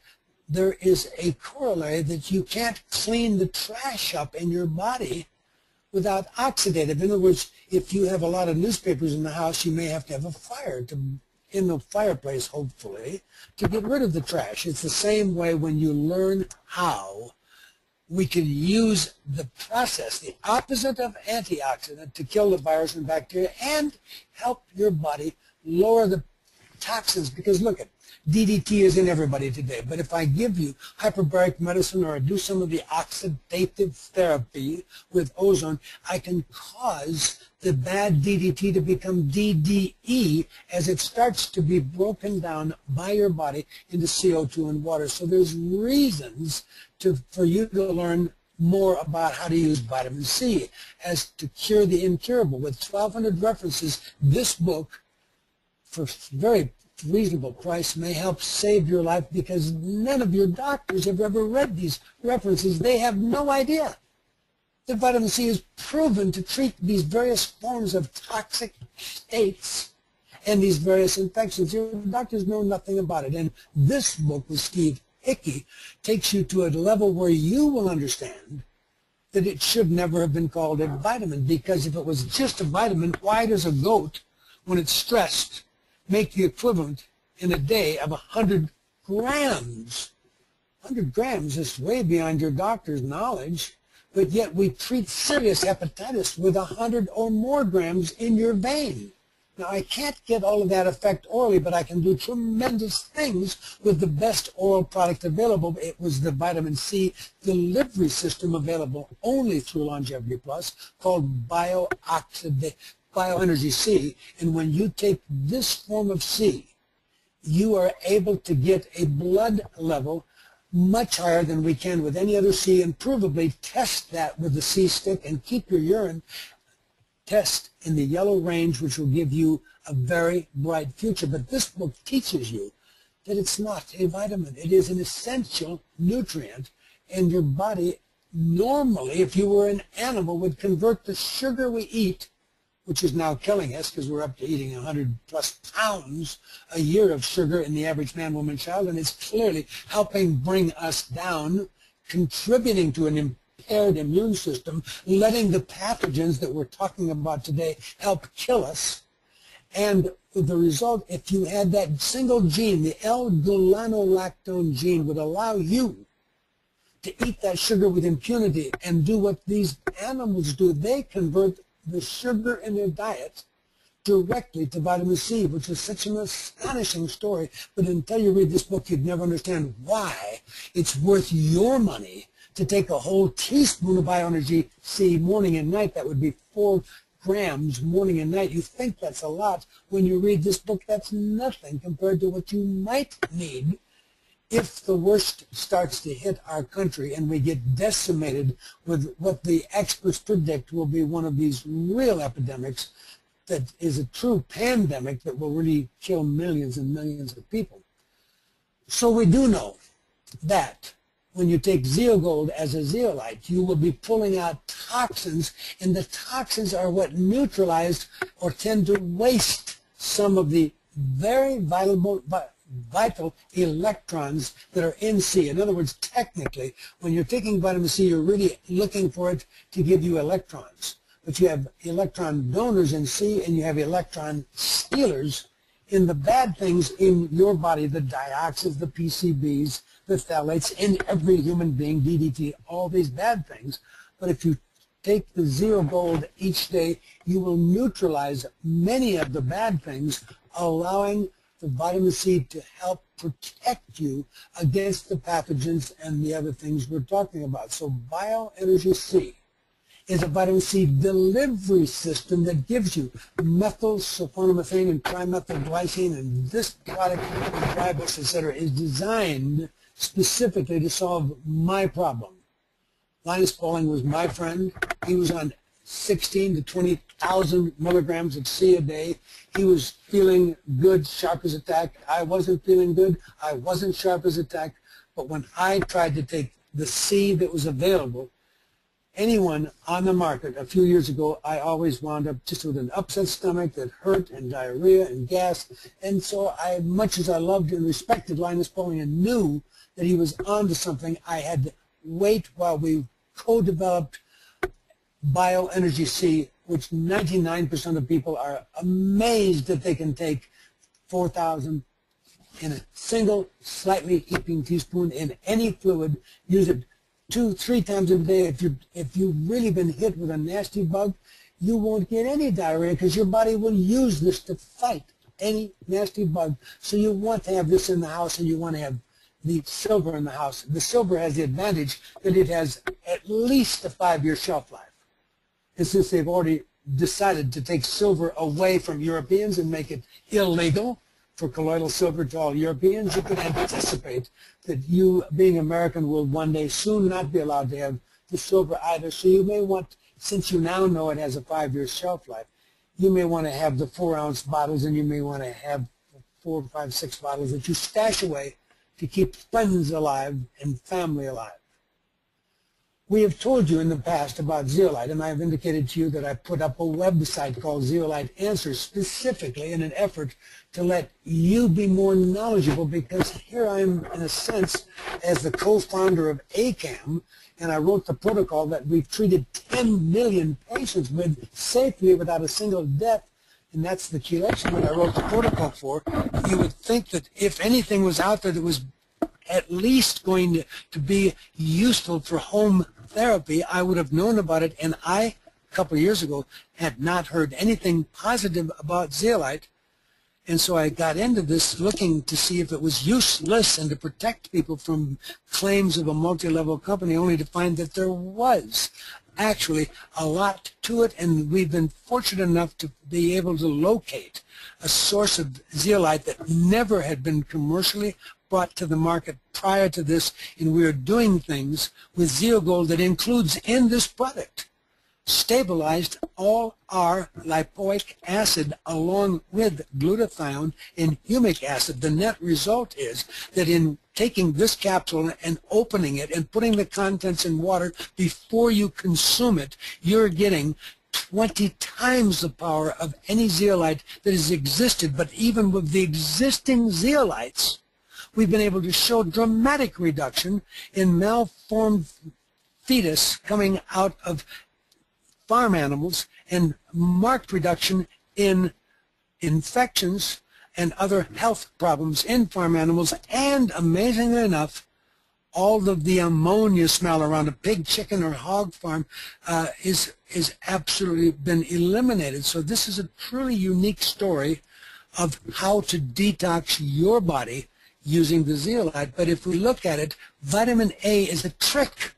S2: there is a corollary that you can't clean the trash up in your body without oxidative. In other words, if you have a lot of newspapers in the house, you may have to have a fire in the fireplace, hopefully, to get rid of the trash. It's the same way when you learn how we can use the process, the opposite of antioxidant, to kill the virus and bacteria and help your body lower the toxins. Because look, DDT is in everybody today, but if I give you hyperbaric medicine or I do some of the oxidative therapy with ozone, I can cause the bad DDT to become DDE as it starts to be broken down by your body into CO2 and water. So there's reasons for you to learn more about how to use vitamin C as to cure the incurable. With 1,200 references, this book, for very reasonable price, may help save your life, because none of your doctors have ever read these references. They have no idea that vitamin C is proven to treat these various forms of toxic states and these various infections. Your doctors know nothing about it. And this book with Steve Hickey takes you to a level where you will understand that it should never have been called a vitamin, because if it was just a vitamin, why does a goat, when it's stressed, make the equivalent in a day of 100 grams? 100 grams is way beyond your doctor's knowledge, but yet we treat serious hepatitis with 100 or more grams in your vein. Now, I can't get all of that effect orally, but I can do tremendous things with the best oral product available. It was the vitamin C delivery system available only through Longevity Plus, called Bioenergy C. And when you take this form of C, you are able to get a blood level much higher than we can with any other C, and provably test that with the C stick and keep your urine test in the yellow range, which will give you a very bright future. But this book teaches you that it's not a vitamin. It is an essential nutrient, and your body normally, if you were an animal, would convert the sugar we eat, which is now killing us because we're up to eating 100+ pounds a year of sugar in the average man, woman, child, and it's clearly helping bring us down, contributing to an impaired immune system, letting the pathogens that we're talking about today help kill us. And the result, if you had that single gene, the L-gulonolactone gene, would allow you to eat that sugar with impunity and do what these animals do. They convert the sugar in their diet directly to vitamin C, which is such an astonishing story. But until you read this book, you'd never understand why it's worth your money to take a whole teaspoon of Bioenergy C morning and night. That would be 4 grams morning and night. You think that's a lot. When you read this book, that's nothing compared to what you might need if the worst starts to hit our country and we get decimated with what the experts predict will be one of these real epidemics that is a true pandemic that will really kill millions and millions of people. So we do know that when you take Zeogold as a zeolite, you will be pulling out toxins, and the toxins are what neutralize or tend to waste some of the very vital electrons that are in C. In other words, technically, when you're taking vitamin C, you're really looking for it to give you electrons. But you have electron donors in C, and you have electron stealers in the bad things in your body, the dioxins, the PCBs, the phthalates, in every human being, DDT, all these bad things. But if you take the Zeogold each day, you will neutralize many of the bad things, allowing the vitamin C to help protect you against the pathogens and the other things we're talking about. So Bioenergy C is a vitamin C delivery system that gives you methylsulfonomethane and trimethylglycine, and this product, Ribose, etc., is designed specifically to solve my problem. Linus Pauling was my friend. He was on 16 to 20,000 milligrams of C a day. He was feeling good, sharp as a tack. I wasn't feeling good. I wasn't sharp as a tack. But when I tried to take the C that was available, anyone on the market a few years ago, I always wound up just with an upset stomach that hurt and diarrhea and gas. And so much as I loved and respected Linus Pauling and knew that he was onto something, I had to wait while we co-developed Bioenergy C, which 99% of people are amazed that they can take 4,000 in a single slightly heaping teaspoon in any fluid. Use it 2-3 times a day. If you've really been hit with a nasty bug, you won't get any diarrhea because your body will use this to fight any nasty bug. So you want to have this in the house, and you want to have the silver in the house. The silver has the advantage that it has at least a 5-year shelf life. And since they've already decided to take silver away from Europeans and make it illegal for colloidal silver to all Europeans, you can anticipate that you, being American, will one day soon not be allowed to have the silver either. So you may want, since you now know it has a 5-year shelf life, you may want to have the 4-ounce bottles, and you may want to have 4, 5, 6 bottles that you stash away to keep friends alive and family alive. We have told you in the past about zeolite, and I have indicated to you that I put up a website called Zeolite Answers specifically in an effort to let you be more knowledgeable, because here I am, in a sense, as the co-founder of ACAM, and I wrote the protocol that we've treated 10 million patients with safely without a single death, and that's the chelation that I wrote the protocol for. You would think that if anything was out there that was at least going to be useful for home therapy, I would have known about it, and I, a couple of years ago, had not heard anything positive about zeolite, and so I got into this looking to see if it was useless and to protect people from claims of a multi-level company, only to find that there was actually a lot to it, and we've been fortunate enough to be able to locate a source of zeolite that never had been commercially brought to the market prior to this, and we are doing things with ZeoGold that includes in this product stabilized all our lipoic acid along with glutathione and humic acid. The net result is that in taking this capsule and opening it and putting the contents in water before you consume it, you're getting 20 times the power of any zeolite that has existed. But even with the existing zeolites, we've been able to show dramatic reduction in malformed fetus coming out of farm animals and marked reduction in infections and other health problems in farm animals, and amazingly enough, all of the ammonia smell around a pig, chicken, or hog farm is absolutely been eliminated. So this is a truly unique story of how to detox your body using the zeolite. But if we look at it, vitamin A is a trick.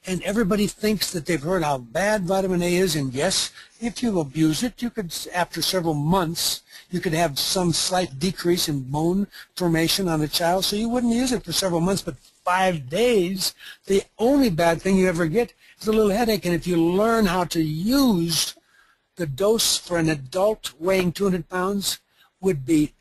S2: And everybody thinks that they've heard how bad vitamin A is, and yes, if you abuse it, you could, after several months, you could have some slight decrease in bone formation on a child, so you wouldn't use it for several months. But 5 days, the only bad thing you ever get is a little headache. And if you learn how to use the dose for an adult weighing 200 pounds, would be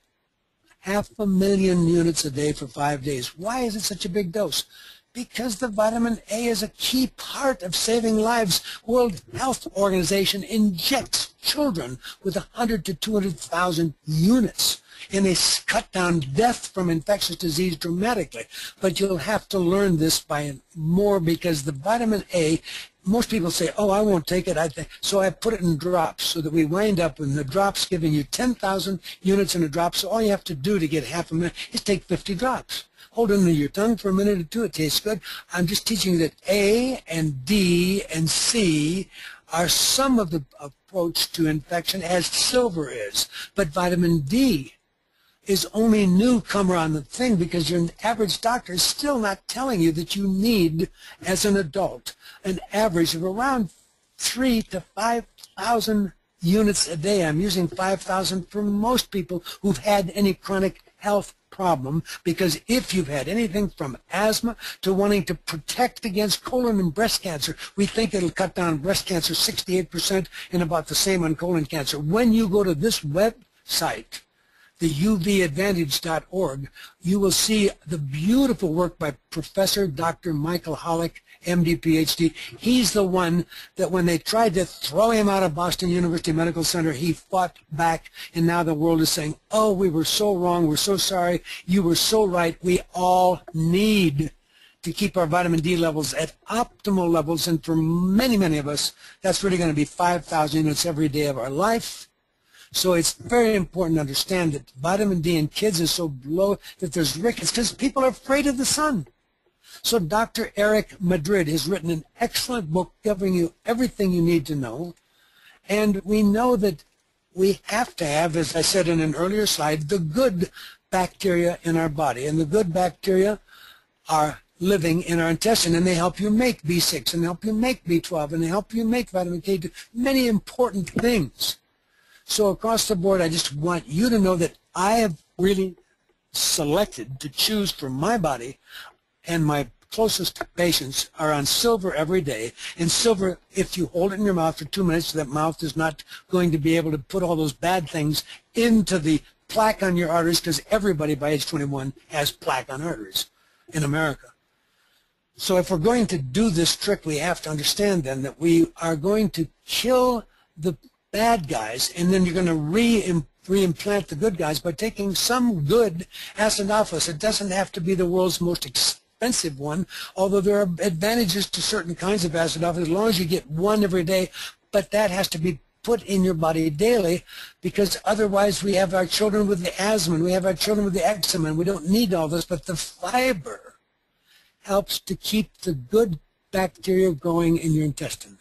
S2: 500,000 units a day for 5 days. Why is it such a big dose? Because the vitamin A is a key part of saving lives. World Health Organization injects children with 100 to 200,000 units, and they cut down death from infectious disease dramatically. But you'll have to learn this by more, because the vitamin A, most people say, oh, I won't take it. So I put it in drops, so that we wind up with the drops giving you 10,000 units in a drop. So all you have to do to get 500,000 is take 50 drops. Hold it under your tongue for a minute or two. It tastes good. I'm just teaching you that A and D and C are some of the approach to infection, as silver is. But vitamin D is only newcomer on the thing because your average doctor is still not telling you that you need, as an adult, an average of around 3,000 to 5,000 units a day. I'm using 5,000 for most people who've had any chronic health problem, because if you've had anything from asthma to wanting to protect against colon and breast cancer, we think it'll cut down breast cancer 68% and about the same on colon cancer. When you go to this website, the uvadvantage.org, you will see the beautiful work by Professor Dr. Michael Hollick, MD, PhD. He's the one that when they tried to throw him out of Boston University Medical Center, he fought back, and now the world is saying, oh, we were so wrong, we're so sorry, you were so right. We all need to keep our vitamin D levels at optimal levels, and for many, many of us, that's really going to be 5,000 units every day of our life. So it's very important to understand that vitamin D in kids is so low that there's rickets because people are afraid of the sun. So Dr. Eric Madrid has written an excellent book giving you everything you need to know. And we know that we have to have, as I said in an earlier slide, the good bacteria in our body. And the good bacteria are living in our intestine, and they help you make B6, and help you make B12, and they help you make vitamin K, many important things. So across the board, I just want you to know that I have really selected to choose for my body, and my closest patients are on silver every day. And silver, if you hold it in your mouth for 2 minutes, that mouth is not going to be able to put all those bad things into the plaque on your arteries, because everybody by age 21 has plaque on arteries in America. So if we're going to do this trick, we have to understand then that we are going to kill the bad guys, and then you're going to reimplant the good guys by taking some good acidophilus. It doesn't have to be the world's most expensive one, although there are advantages to certain kinds of acidophilus as long as you get one every day, but that has to be put in your body daily, because otherwise we have our children with the asthma, and we have our children with the eczema, and we don't need all this. But the fiber helps to keep the good bacteria going in your intestine.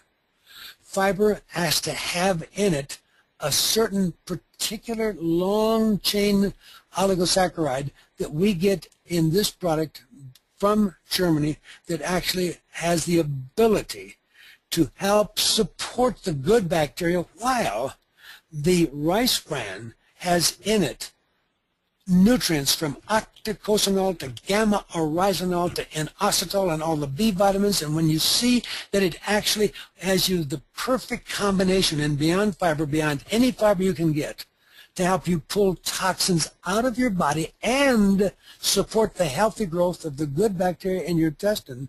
S2: Fiber has to have in it a certain particular long-chain oligosaccharide that we get in this product from Germany that actually has the ability to help support the good bacteria, while the rice bran has in it nutrients from octacosanol to gamma-oryzanol to inositol and all the B vitamins. And when you see that it actually has you the perfect combination and beyond fiber, beyond any fiber you can get, to help you pull toxins out of your body and support the healthy growth of the good bacteria in your intestine,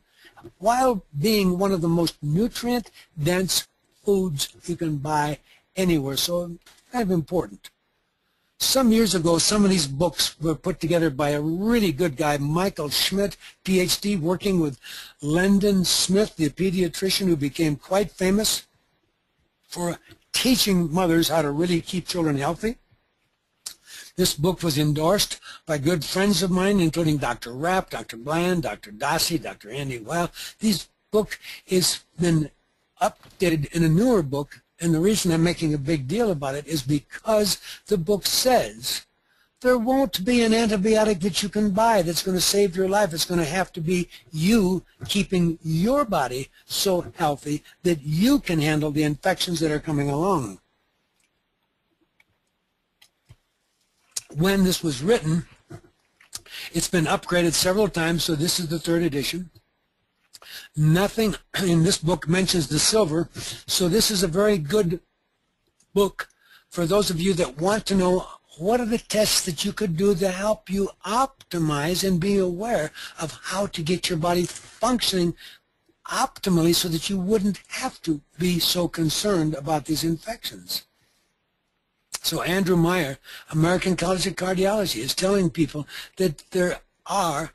S2: while being one of the most nutrient-dense foods you can buy anywhere. So kind of important. Some years ago, some of these books were put together by a really good guy, Michael Schmidt, PhD, working with Lyndon Smith, the pediatrician who became quite famous for teaching mothers how to really keep children healthy. This book was endorsed by good friends of mine, including Dr. Rapp, Dr. Bland, Dr. Dossie, Dr. Andy Weil. This book has been updated in a newer book, and the reason I'm making a big deal about it is because the book says there won't be an antibiotic that you can buy that's going to save your life. It's going to have to be you keeping your body so healthy that you can handle the infections that are coming along. When this was written, it's been upgraded several times, so this is the 3rd edition. Nothing in this book mentions the silver, so this is a very good book for those of you that want to know what are the tests that you could do to help you optimize and be aware of how to get your body functioning optimally so that you wouldn't have to be so concerned about these infections. So Andrew Meyer, American College of Cardiology, is telling people that there are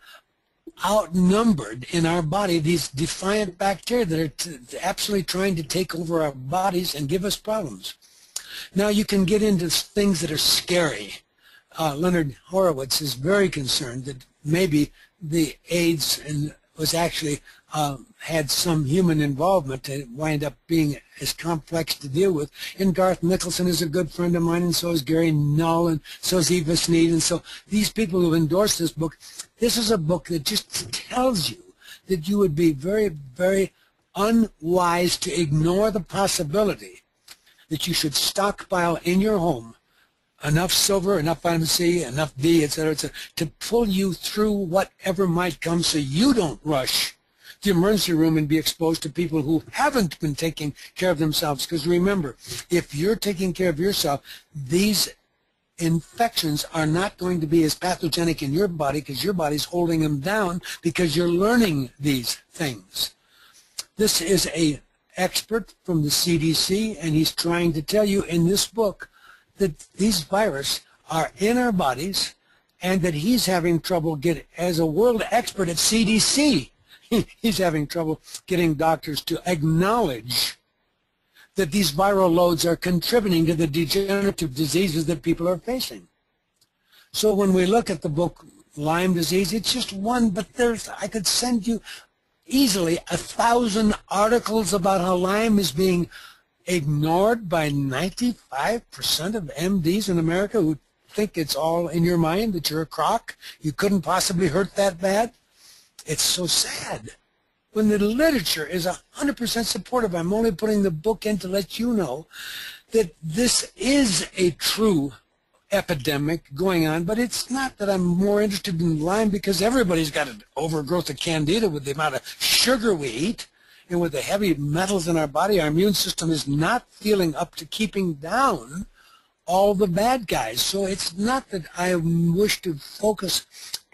S2: outnumbered in our body these defiant bacteria that are absolutely trying to take over our bodies and give us problems. Now you can get into things that are scary. Leonard Horowitz is very concerned that maybe the AIDS and was actually had some human involvement to wind up being as complex to deal with. And Garth Nicholson is a good friend of mine, and so is Gary Null, and so is Eva Sneed. And so these people who endorsed this book, this is a book that just tells you that you would be very, very unwise to ignore the possibility that you should stockpile in your home enough silver, enough vitamin C, enough D, etc., to pull you through whatever might come, so you don't rush the emergency room and be exposed to people who haven't been taking care of themselves. Because remember, if you're taking care of yourself, these infections are not going to be as pathogenic in your body, because your body's holding them down because you're learning these things. This is an expert from the CDC, and he's trying to tell you in this book that these viruses are in our bodies, and that he's having trouble as a world expert at CDC, he's having trouble getting doctors to acknowledge that these viral loads are contributing to the degenerative diseases that people are facing. So when we look at the book Lyme Disease, it's just one, but I could send you easily 1,000 articles about how Lyme is being ignored by 95% of MDs in America, who think it's all in your mind, that you're a crock, you couldn't possibly hurt that bad. It's so sad when the literature is 100% supportive. I'm only putting the book in to let you know that this is a true epidemic going on, but it's not that I'm more interested in Lyme, because everybody's got an overgrowth of candida with the amount of sugar we eat. And with the heavy metals in our body, our immune system is not feeling up to keeping down all the bad guys. So it's not that I wish to focus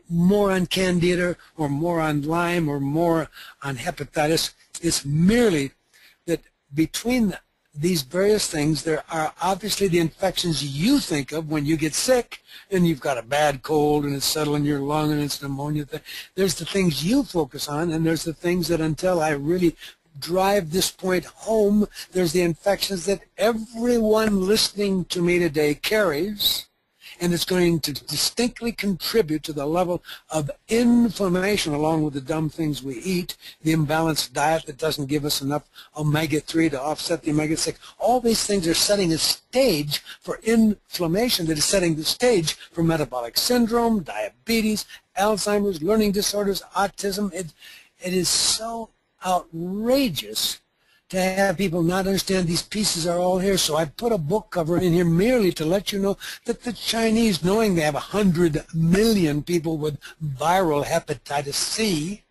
S2: more on candida or more on Lyme or more on hepatitis. It's merely that between these various things, there are obviously the infections you think of when you get sick and you've got a bad cold and it's settling your lung and it's pneumonia. There's the things you focus on, and there's the things that, until I really drive this point home, there's the infections that everyone listening to me today carries, and it's going to distinctly contribute to the level of inflammation, along with the dumb things we eat, the imbalanced diet that doesn't give us enough omega-3 to offset the omega-6. All these things are setting a stage for inflammation that is setting the stage for metabolic syndrome, diabetes, Alzheimer's, learning disorders, autism. It is so outrageous to have people not understand these pieces are all here. So I put a book cover in here merely to let you know that the Chinese, knowing they have 100 million people with viral hepatitis C,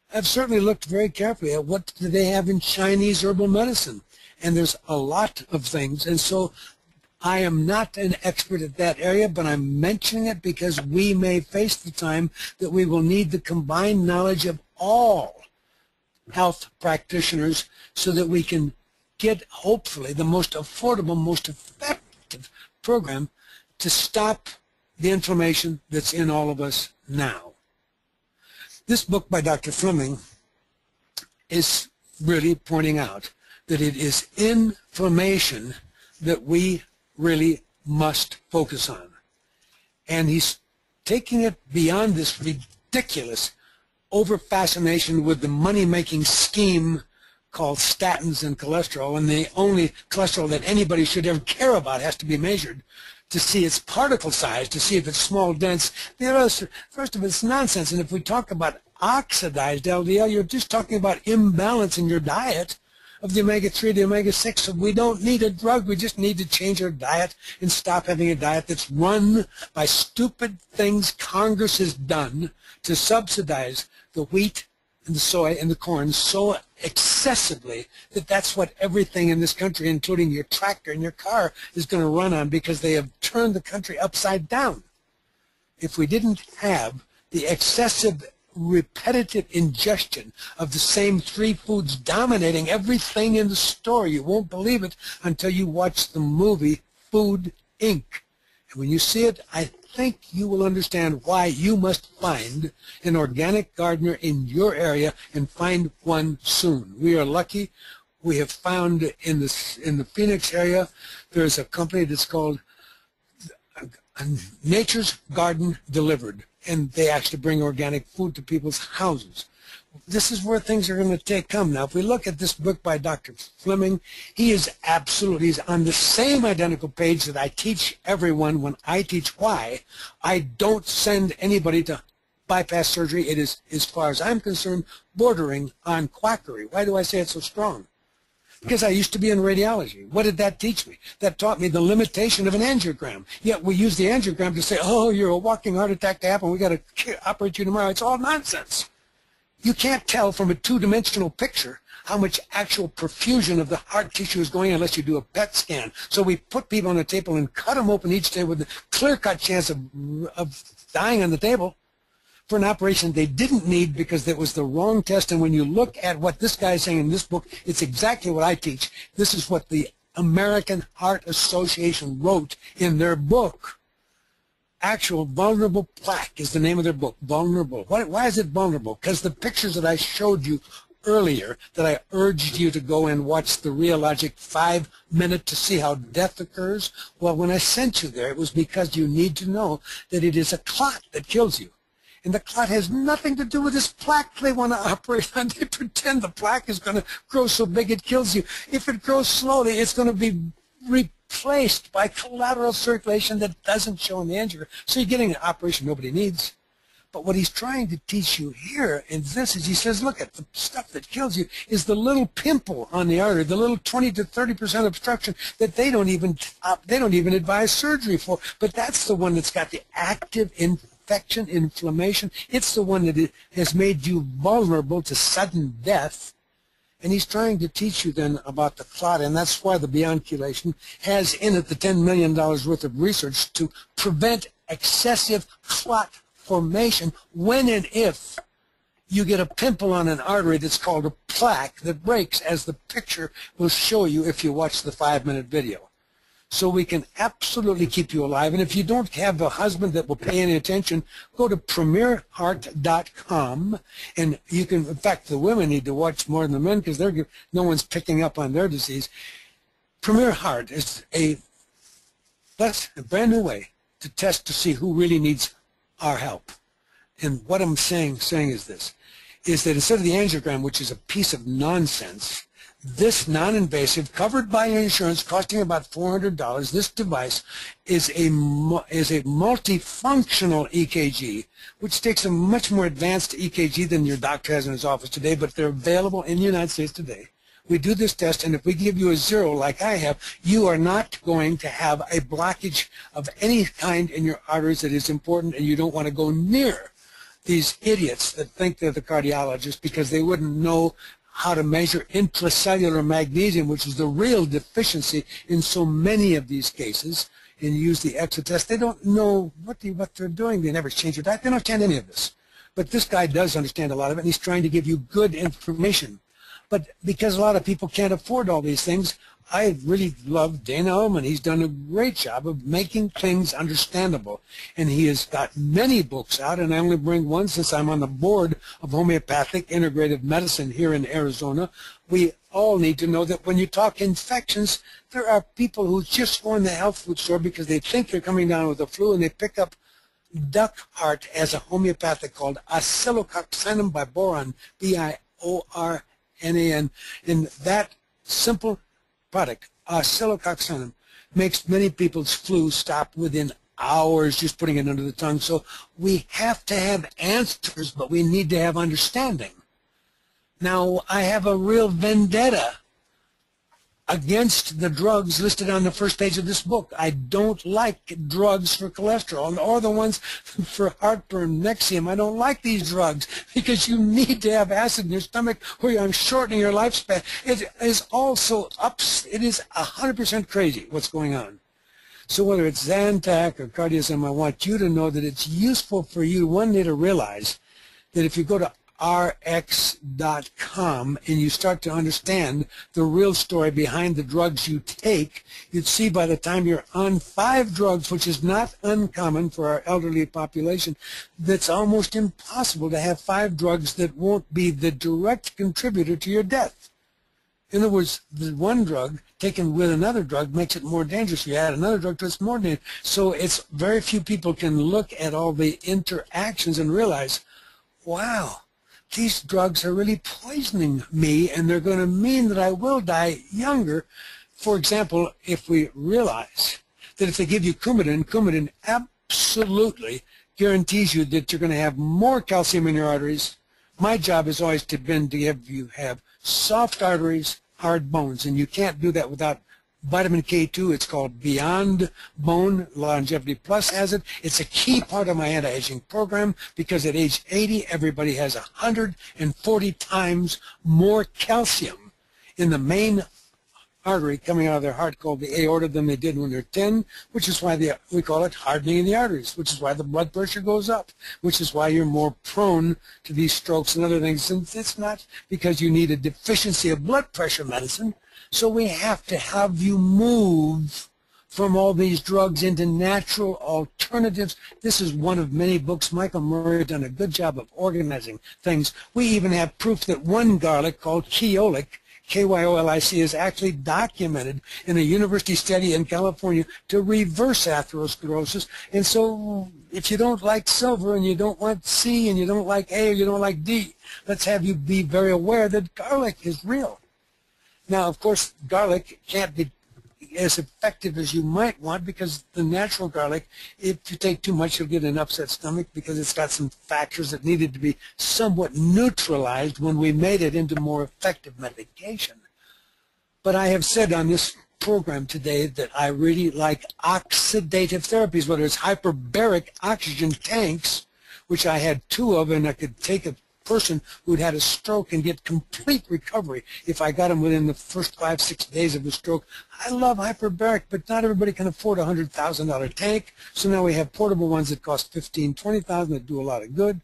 S2: have certainly looked very carefully at what do they have in Chinese herbal medicine. And there's a lot of things. And so I am not an expert at that area, but I'm mentioning it because we may face the time that we will need the combined knowledge of all health practitioners, so that we can get, hopefully, the most affordable, most effective program to stop the inflammation that's in all of us now. This book by Dr. Fleming is really pointing out that it is inflammation that we really must focus on. And he's taking it beyond this ridiculous over-fascination with the money-making scheme called statins and cholesterol, and the only cholesterol that anybody should ever care about has to be measured to see its particle size, to see if it's small, dense. First of all, it's nonsense. And if we talk about oxidized LDL, you're just talking about imbalance in your diet of the omega-3 to omega-6. So we don't need a drug. We just need to change our diet and stop having a diet that's run by stupid things Congress has done to subsidize the wheat and the soy and the corn so excessively that that's what everything in this country, including your tractor and your car, is going to run on, because they have turned the country upside down. If we didn't have the excessive repetitive ingestion of the same three foods dominating everything in the store, you won't believe it until you watch the movie Food, Inc. And when you see it, I think you will understand why you must find an organic gardener in your area, and find one soon. We are lucky. We have found in the Phoenix area, there's a company that's called Nature's Garden Delivered, and they actually bring organic food to people's houses. this is where things are going to come. Now, if we look at this book by Dr. Fleming, he's on the same identical page that I teach everyone when I teach why I don't send anybody to bypass surgery. It is, as far as I'm concerned, bordering on quackery. Why do I say it so strong? Because I used to be in radiology. What did that teach me? That taught me the limitation of an angiogram. Yet we use the angiogram to say, oh, you're a walking heart attack to happen. We got to operate you tomorrow. It's all nonsense. You can't tell from a two-dimensional picture how much actual perfusion of the heart tissue is going on unless you do a PET scan. So we put people on the table and cut them open each day with a clear-cut chance of dying on the table for an operation they didn't need because that was the wrong test. And when you look at what this guy is saying in this book, it's exactly what I teach. This is what the American Heart Association wrote in their book. Actual vulnerable plaque is the name of their book, vulnerable. Why is it vulnerable? Because the pictures that I showed you earlier, that I urged you to go and watch the Realogic 5-minute to see how death occurs, well, when I sent you there, it was because you need to know that it is a clot that kills you. And the clot has nothing to do with this plaque they want to operate on. They pretend the plaque is going to grow so big it kills you. If it grows slowly, it's going to be replaced by collateral circulation that doesn't show in the angiogram. So you're getting an operation nobody needs. But what he's trying to teach you here in this is he says, look at the stuff that kills you is the little pimple on the artery, the little 20 to 30% obstruction that they don't even advise surgery for. But that's the one that's got the active infection, inflammation. It's the one that has made you vulnerable to sudden death. And he's trying to teach you then about the clot, and that's why the Beyonculation has in it the $10 million worth of research to prevent excessive clot formation when and if you get a pimple on an artery that's called a plaque that breaks, as the picture will show you if you watch the 5-minute video. So we can absolutely keep you alive. And if you don't have a husband that will pay any attention, go to premierheart.com, and you can, in fact, the women need to watch more than the men because no one's picking up on their disease. Premier Heart is a brand new way to test to see who really needs our help. And what I'm saying is this, is that instead of the angiogram, which is a piece of nonsense, this non-invasive, covered by insurance, costing about $400, this device is a multifunctional EKG, which takes a much more advanced EKG than your doctor has in his office today, but they're available in the United States today. We do this test, and if we give you a 0 like I have, you are not going to have a blockage of any kind in your arteries that is important, and you don't want to go near these idiots that think they're the cardiologists because they wouldn't know how to measure intracellular magnesium, which is the real deficiency in so many of these cases, and use the EXA test. They don't know what they're doing. They never change their diet. They don't understand any of this. But this guy does understand a lot of it, and he's trying to give you good information. But because a lot of people can't afford all these things, I really love Dana Ullman. He's done a great job of making things understandable. And he has got many books out, and I only bring one since I'm on the board of homeopathic integrative medicine here in Arizona. We all need to know that when you talk infections, there are people who just go in the health food store because they think they're coming down with the flu, and they pick up duck heart as a homeopathic called oscillococcinum by boron, B-I-O-R-N-A-N. And that simple product, oscillococcinum, makes many people's flu stop within hours just putting it under the tongue. So we have to have answers, but we need to have understanding. Now, I have a real vendetta against the drugs listed on the first page of this book. I don't like drugs for cholesterol or the ones for heartburn, Nexium. I don't like these drugs because you need to have acid in your stomach or I'm shortening your lifespan. It is also it is 100% crazy what's going on. So whether it's Zantac or Cardiosem, I want you to know that it's useful for you one day to realize that if you go to rx.com and you start to understand the real story behind the drugs you take, you'd see by the time you're on 5 drugs, which is not uncommon for our elderly population, that's almost impossible to have 5 drugs that won't be the direct contributor to your death. In other words, the one drug taken with another drug makes it more dangerous. You add another drug to it, it's more dangerous. So it's very few people can look at all the interactions and realize, wow, these drugs are really poisoning me, and they're going to mean that I will die younger. For example, if we realize that if they give you Coumadin, Coumadin absolutely guarantees you that you're going to have more calcium in your arteries. My job has always been to have soft arteries, hard bones, and you can't do that without vitamin K2. It's called Beyond Bone. Longevity Plus has it. It's a key part of my anti-aging program because at age 80, everybody has 140 times more calcium in the main artery coming out of their heart called the aorta than they did when they're 10, which is why we call it hardening in the arteries, which is why the blood pressure goes up, which is why you're more prone to these strokes and other things. And it's not because you need a deficiency of blood pressure medicine. So we have to have you move from all these drugs into natural alternatives. This is one of many books. Michael Murray has done a good job of organizing things. We even have proof that one garlic called Kyolic, Kyolic, is actually documented in a university study in California to reverse atherosclerosis. And so if you don't like silver and you don't want C and you don't like A or you don't like D, let's have you be very aware that garlic is real. Now, of course, garlic can't be as effective as you might want because the natural garlic, if you take too much, you'll get an upset stomach because it's got some factors that needed to be somewhat neutralized when we made it into more effective medication. But I have said on this program today that I really like oxidative therapies, whether it's hyperbaric oxygen tanks, which I had 2 of, and I could take a person who'd had a stroke and get complete recovery if I got him within the first 5-6 days of a stroke. I love hyperbaric, but not everybody can afford a $100,000 tank. So now we have portable ones that cost $15,000, $20,000 that do a lot of good.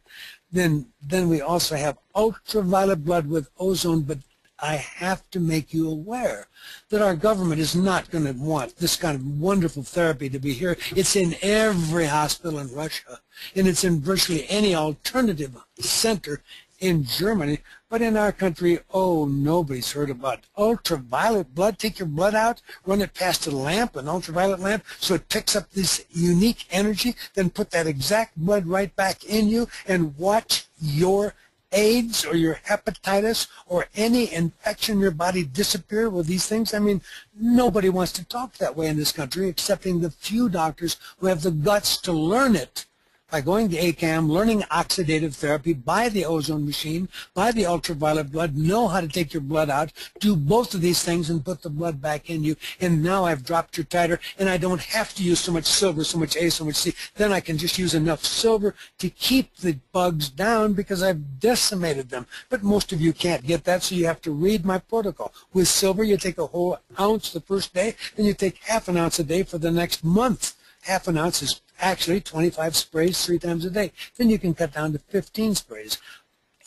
S2: Then we also have ultraviolet blood with ozone, but I have to make you aware that our government is not going to want this kind of wonderful therapy to be here. It's in every hospital in Russia, and it's in virtually any alternative center in Germany. But in our country, oh, nobody's heard about ultraviolet blood. Take your blood out, run it past a lamp, an ultraviolet lamp, so it picks up this unique energy, then put that exact blood right back in you and watch your AIDS or your hepatitis or any infection in your body disappear with these things. I mean, nobody wants to talk that way in this country, excepting the few doctors who have the guts to learn it by going to ACAM, learning oxidative therapy, buy the ozone machine, buy the ultraviolet blood, know how to take your blood out, do both of these things and put the blood back in you. And now I've dropped your titer, and I don't have to use so much silver, so much A, so much C. Then I can just use enough silver to keep the bugs down because I've decimated them. But most of you can't get that, so you have to read my protocol. With silver, you take a whole ounce the first day, then you take half an ounce a day for the next month. Half an ounce is actually 25 sprays 3 times a day. Then you can cut down to 15 sprays.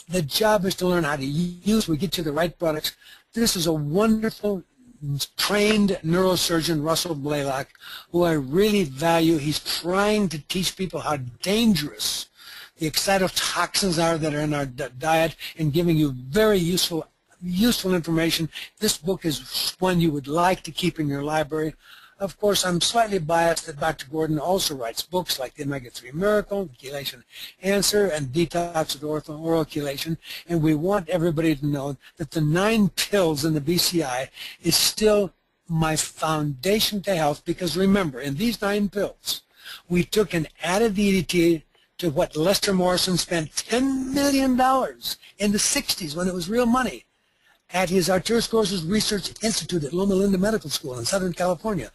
S2: The job is to learn how to use. We get you the right products. This is a wonderful trained neurosurgeon, Russell Blaylock, who I really value. He's trying to teach people how dangerous the excitotoxins are that are in our diet and giving you very useful information. This book is one you would like to keep in your library. Of course, I'm slightly biased that Dr. Gordon also writes books like The Omega-3 Miracle, Chelation Answer, and Detox with Oral Chelation, and we want everybody to know that the 9 pills in the BCI is still my foundation to health, because remember, in these 9 pills, we took and added the EDTA to what Lester Morrison spent $10 million in the 60s when it was real money at his arteriosclerosis Research Institute at Loma Linda Medical School in Southern California.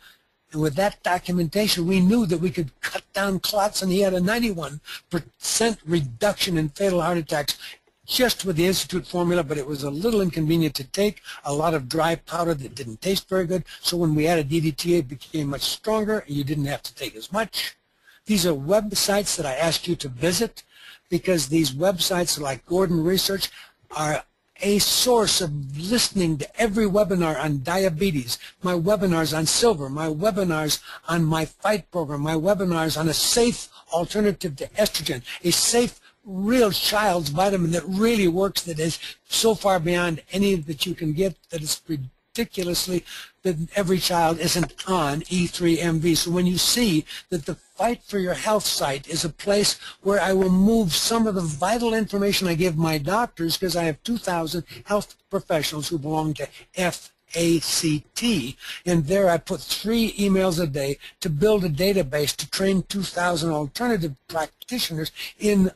S2: And with that documentation, we knew that we could cut down clots, and he had a 91% reduction in fatal heart attacks just with the Institute formula, but it was a little inconvenient to take, a lot of dry powder that didn't taste very good. So when we added DDTA, it became much stronger, and you didn't have to take as much. These are websites that I ask you to visit, because these websites like Gordon Research are a source of listening to every webinar on diabetes, my webinars on silver, my webinars on my F.I.G.H.T program, my webinars on a safe alternative to estrogen, a safe real child's vitamin that really works, that is so far beyond any that you can get that it's ridiculously that every child isn't on E3MV. So when you see that the Fight for Your Health site is a place where I will move some of the vital information I give my doctors, because I have 2,000 health professionals who belong to F.I.G.H.T, and there I put 3 emails a day to build a database to train 2,000 alternative practitioners in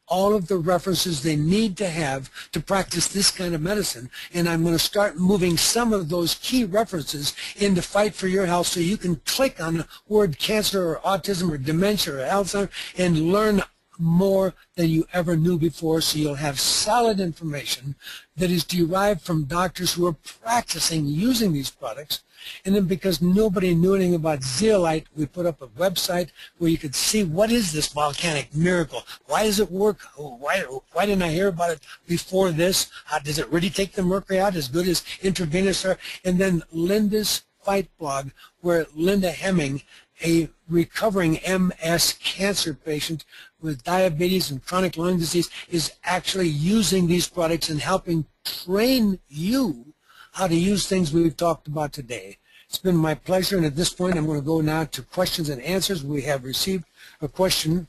S2: all of the references they need to have to practice this kind of medicine. And I'm going to start moving some of those key references into Fight for Your Health, so you can click on the word cancer or autism or dementia or Alzheimer's and learn more than you ever knew before, so you'll have solid information that is derived from doctors who are practicing using these products. And then, because nobody knew anything about zeolite, we put up a website where you could see, what is this volcanic miracle? Why does it work? Why didn't I hear about it before this? How does it really take the mercury out as good as intravenous? And then Linda's Fight blog, where Linda Hemming, a recovering MS cancer patient with diabetes and chronic lung disease, is actually using these products and helping train you how to use things we've talked about today. It's been my pleasure, and at this point I'm going to go now to questions and answers. We have received a question: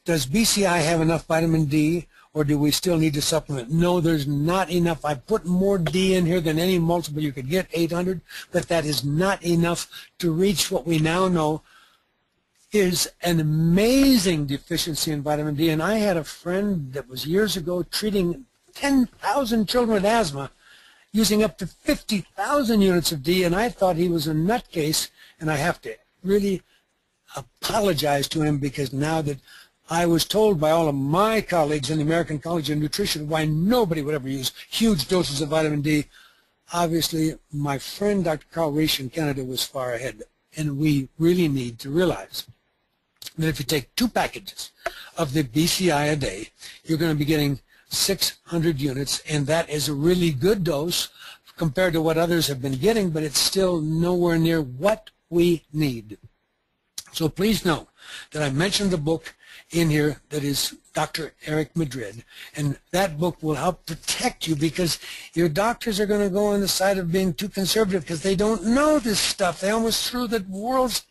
S2: does BCI have enough vitamin D, or do we still need to supplement? No, there's not enough. I put more D in here than any multiple you could get, 800, but that is not enough to reach what we now know is an amazing deficiency in vitamin D. And I had a friend that was years ago treating 10,000 children with asthma using up to 50,000 units of D, and I thought he was a nutcase, and I have to really apologize to him, because now that I was told by all of my colleagues in the American College of Nutrition why nobody would ever use huge doses of vitamin D, obviously my friend Dr. Carl Reisch in Canada was far ahead, and we really need to realize that if you take 2 packages of the BCI a day, you're going to be getting 600 units, and that is a really good dose compared to what others have been getting, but it's still nowhere near what we need. So please know that I mentioned the book in here that is Dr. Eric Madrid, and that book will help protect you, because your doctors are going to go on the side of being too conservative because they don't know this stuff. They almost threw the world's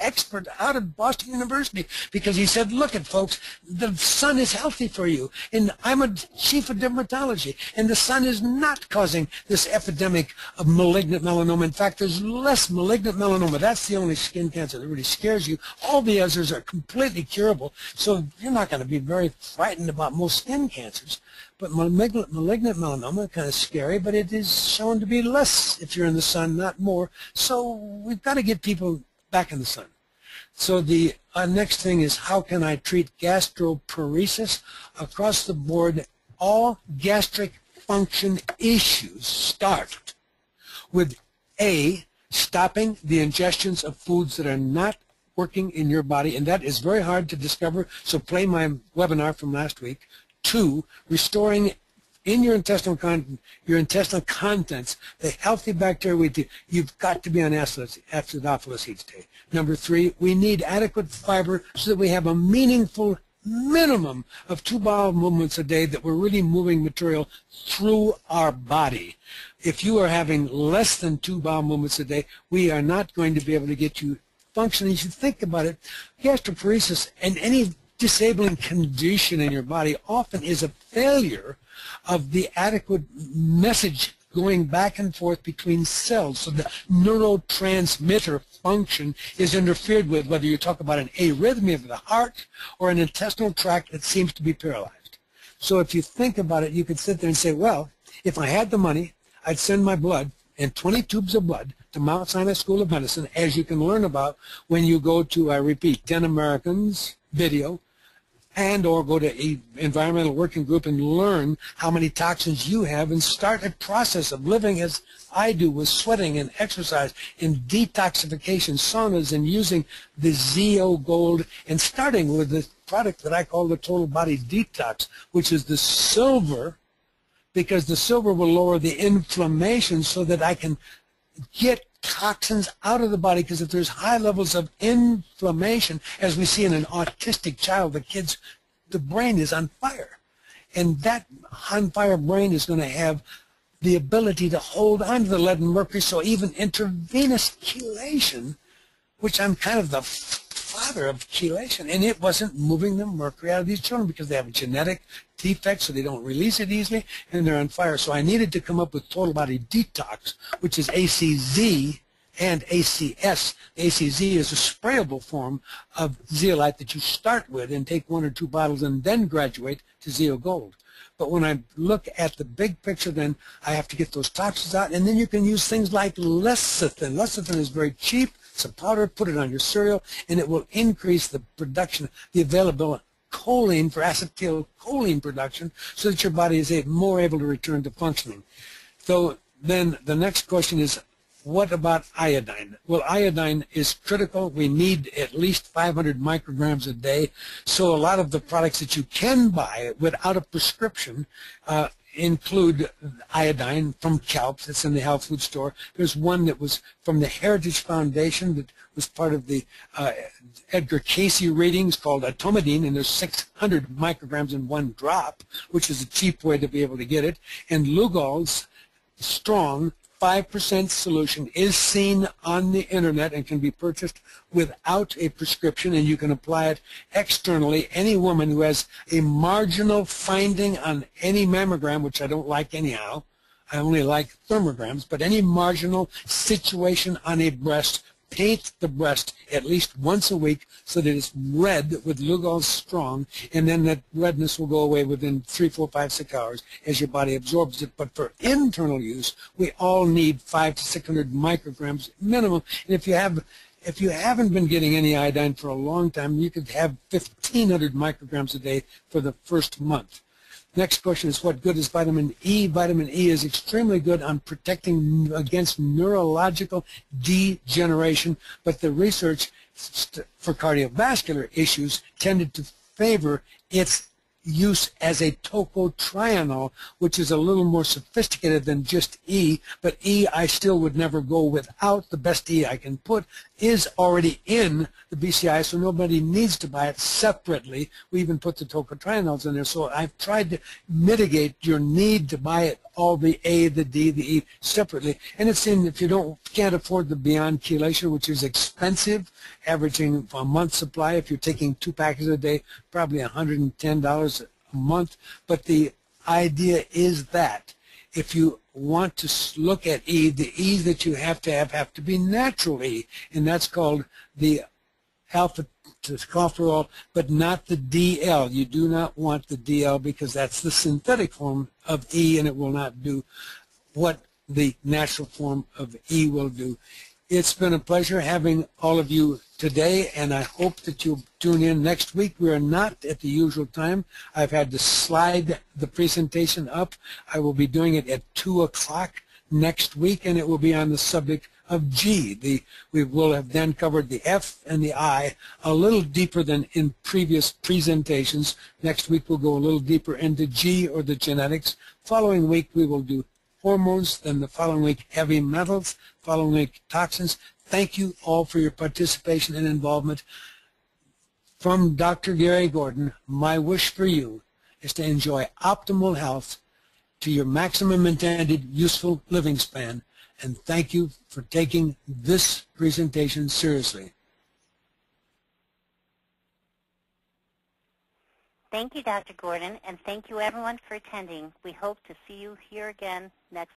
S2: expert out of Boston University because he said, look at folks, the sun is healthy for you, and I'm a chief of dermatology, and the sun is not causing this epidemic of malignant melanoma. In fact, there's less malignant melanoma. That's the only skin cancer that really scares you. All the others are completely curable, so you're not going to be very frightened about most skin cancers. But malignant melanoma, kind of scary, but it is shown to be less if you're in the sun, not more. So we've got to get people back in the sun. So the next thing is, how can I treat gastroparesis? Across the board, all gastric function issues start with A, stopping the ingestions of foods that are not working in your body, and that is very hard to discover, so play my webinar from last week. 2, restoring in your intestinal contents the healthy bacteria we do. You've got to be on acidophilus H. Number 3, we need adequate fiber so that we have a meaningful minimum of 2 bowel movements a day, that we're really moving material through our body. If you are having less than 2 bowel movements a day, we are not going to be able to get you functioning. You should think about it. Gastroparesis and any disabling condition in your body often is a failure of the adequate message going back and forth between cells. So the neurotransmitter function is interfered with, whether you talk about an arrhythmia of the heart or an intestinal tract that seems to be paralyzed. So if you think about it, you could sit there and say, well, if I had the money, I'd send my blood and 20 tubes of blood to Mount Sinai School of Medicine, as you can learn about when you go to, I repeat, 10 Americans video, and or go to an environmental working group and learn how many toxins you have, and start a process of living as I do, with sweating and exercise and detoxification, saunas, and using the ZO Gold, and starting with the product that I call the Total Body Detox, which is the silver, because the silver will lower the inflammation so that I can get toxins out of the body. Because if there's high levels of inflammation, as we see in an autistic child, the brain is on fire, and that on fire brain is going to have the ability to hold on to the lead and mercury, so even intravenous chelation, which I'm kind of the father of chelation, and it wasn't moving the mercury out of these children because they have a genetic defect, so they don't release it easily, and they're on fire. So I needed to come up with total body detox, which is ACZ and ACS. The ACZ is a sprayable form of zeolite that you start with and take 1 or 2 bottles and then graduate to Zeo Gold. But when I look at the big picture, then I have to get those toxins out, and then you can use things like lecithin. Lecithin is very cheap. It's a powder. Put it on your cereal, and it will increase the production, the available choline for acetylcholine production, so that your body is more able to return to functioning. So then the next question is, what about iodine? Well, iodine is critical. We need at least 500 micrograms a day. So a lot of the products that you can buy without a prescription include iodine from kelp that's in the health food store. There's one that was from the Heritage Foundation that was part of the Edgar Casey ratings called atomidine, and there's 600 micrograms in 1 drop, which is a cheap way to be able to get it. And Lugol's strong 5% solution is seen on the internet and can be purchased without a prescription, and you can apply it externally. Any woman who has a marginal finding on any mammogram, which I don't like anyhow, I only like thermograms, but any marginal situation on a breast, paint the breast at least once a week so that it's red with Lugol's Strong, and then that redness will go away within 3, 4, 5, 6 hours as your body absorbs it. But for internal use, we all need 500 to 600 micrograms minimum. And if you haven't been getting any iodine for a long time, you could have 1,500 micrograms a day for the first month. Next question is, what good is vitamin E? Vitamin E is extremely good on protecting against neurological degeneration, but the research for cardiovascular issues tended to favor its use as a tocotrienol, which is a little more sophisticated than just E, but E I still would never go without. The best E I can put is already in the BCI, so nobody needs to buy it separately. We even put the tocotrienols in there, so I've tried to mitigate your need to buy it, all the A, the D, the E separately. And it's in, if you can't afford the Beyond Chelation, which is expensive, averaging a month's supply. If you're taking 2 packets a day, probably $110 a month. But the idea is that if you want to look at E, the E that you have to be natural E, and that's called the alpha tocopherol, but not the DL. You do not want the DL because that's the synthetic form of E, and it will not do what the natural form of E will do. It's been a pleasure having all of you today, and I hope that you'll tune in next week. We are not at the usual time. I've had to slide the presentation up. I will be doing it at 2 o'clock next week, and it will be on the subject of G. We will have then covered the F and the I a little deeper than in previous presentations. Next week we'll go a little deeper into G, or the genetics. Following week we will do hormones, then the following week heavy metals, following week toxins. Thank you all for your participation and involvement. From Dr. Garry Gordon, my wish for you is to enjoy optimal health to your maximum intended useful living span, and thank you for taking this presentation seriously.
S1: Thank you, Dr. Gordon, and thank you everyone for attending. We hope to see you here again next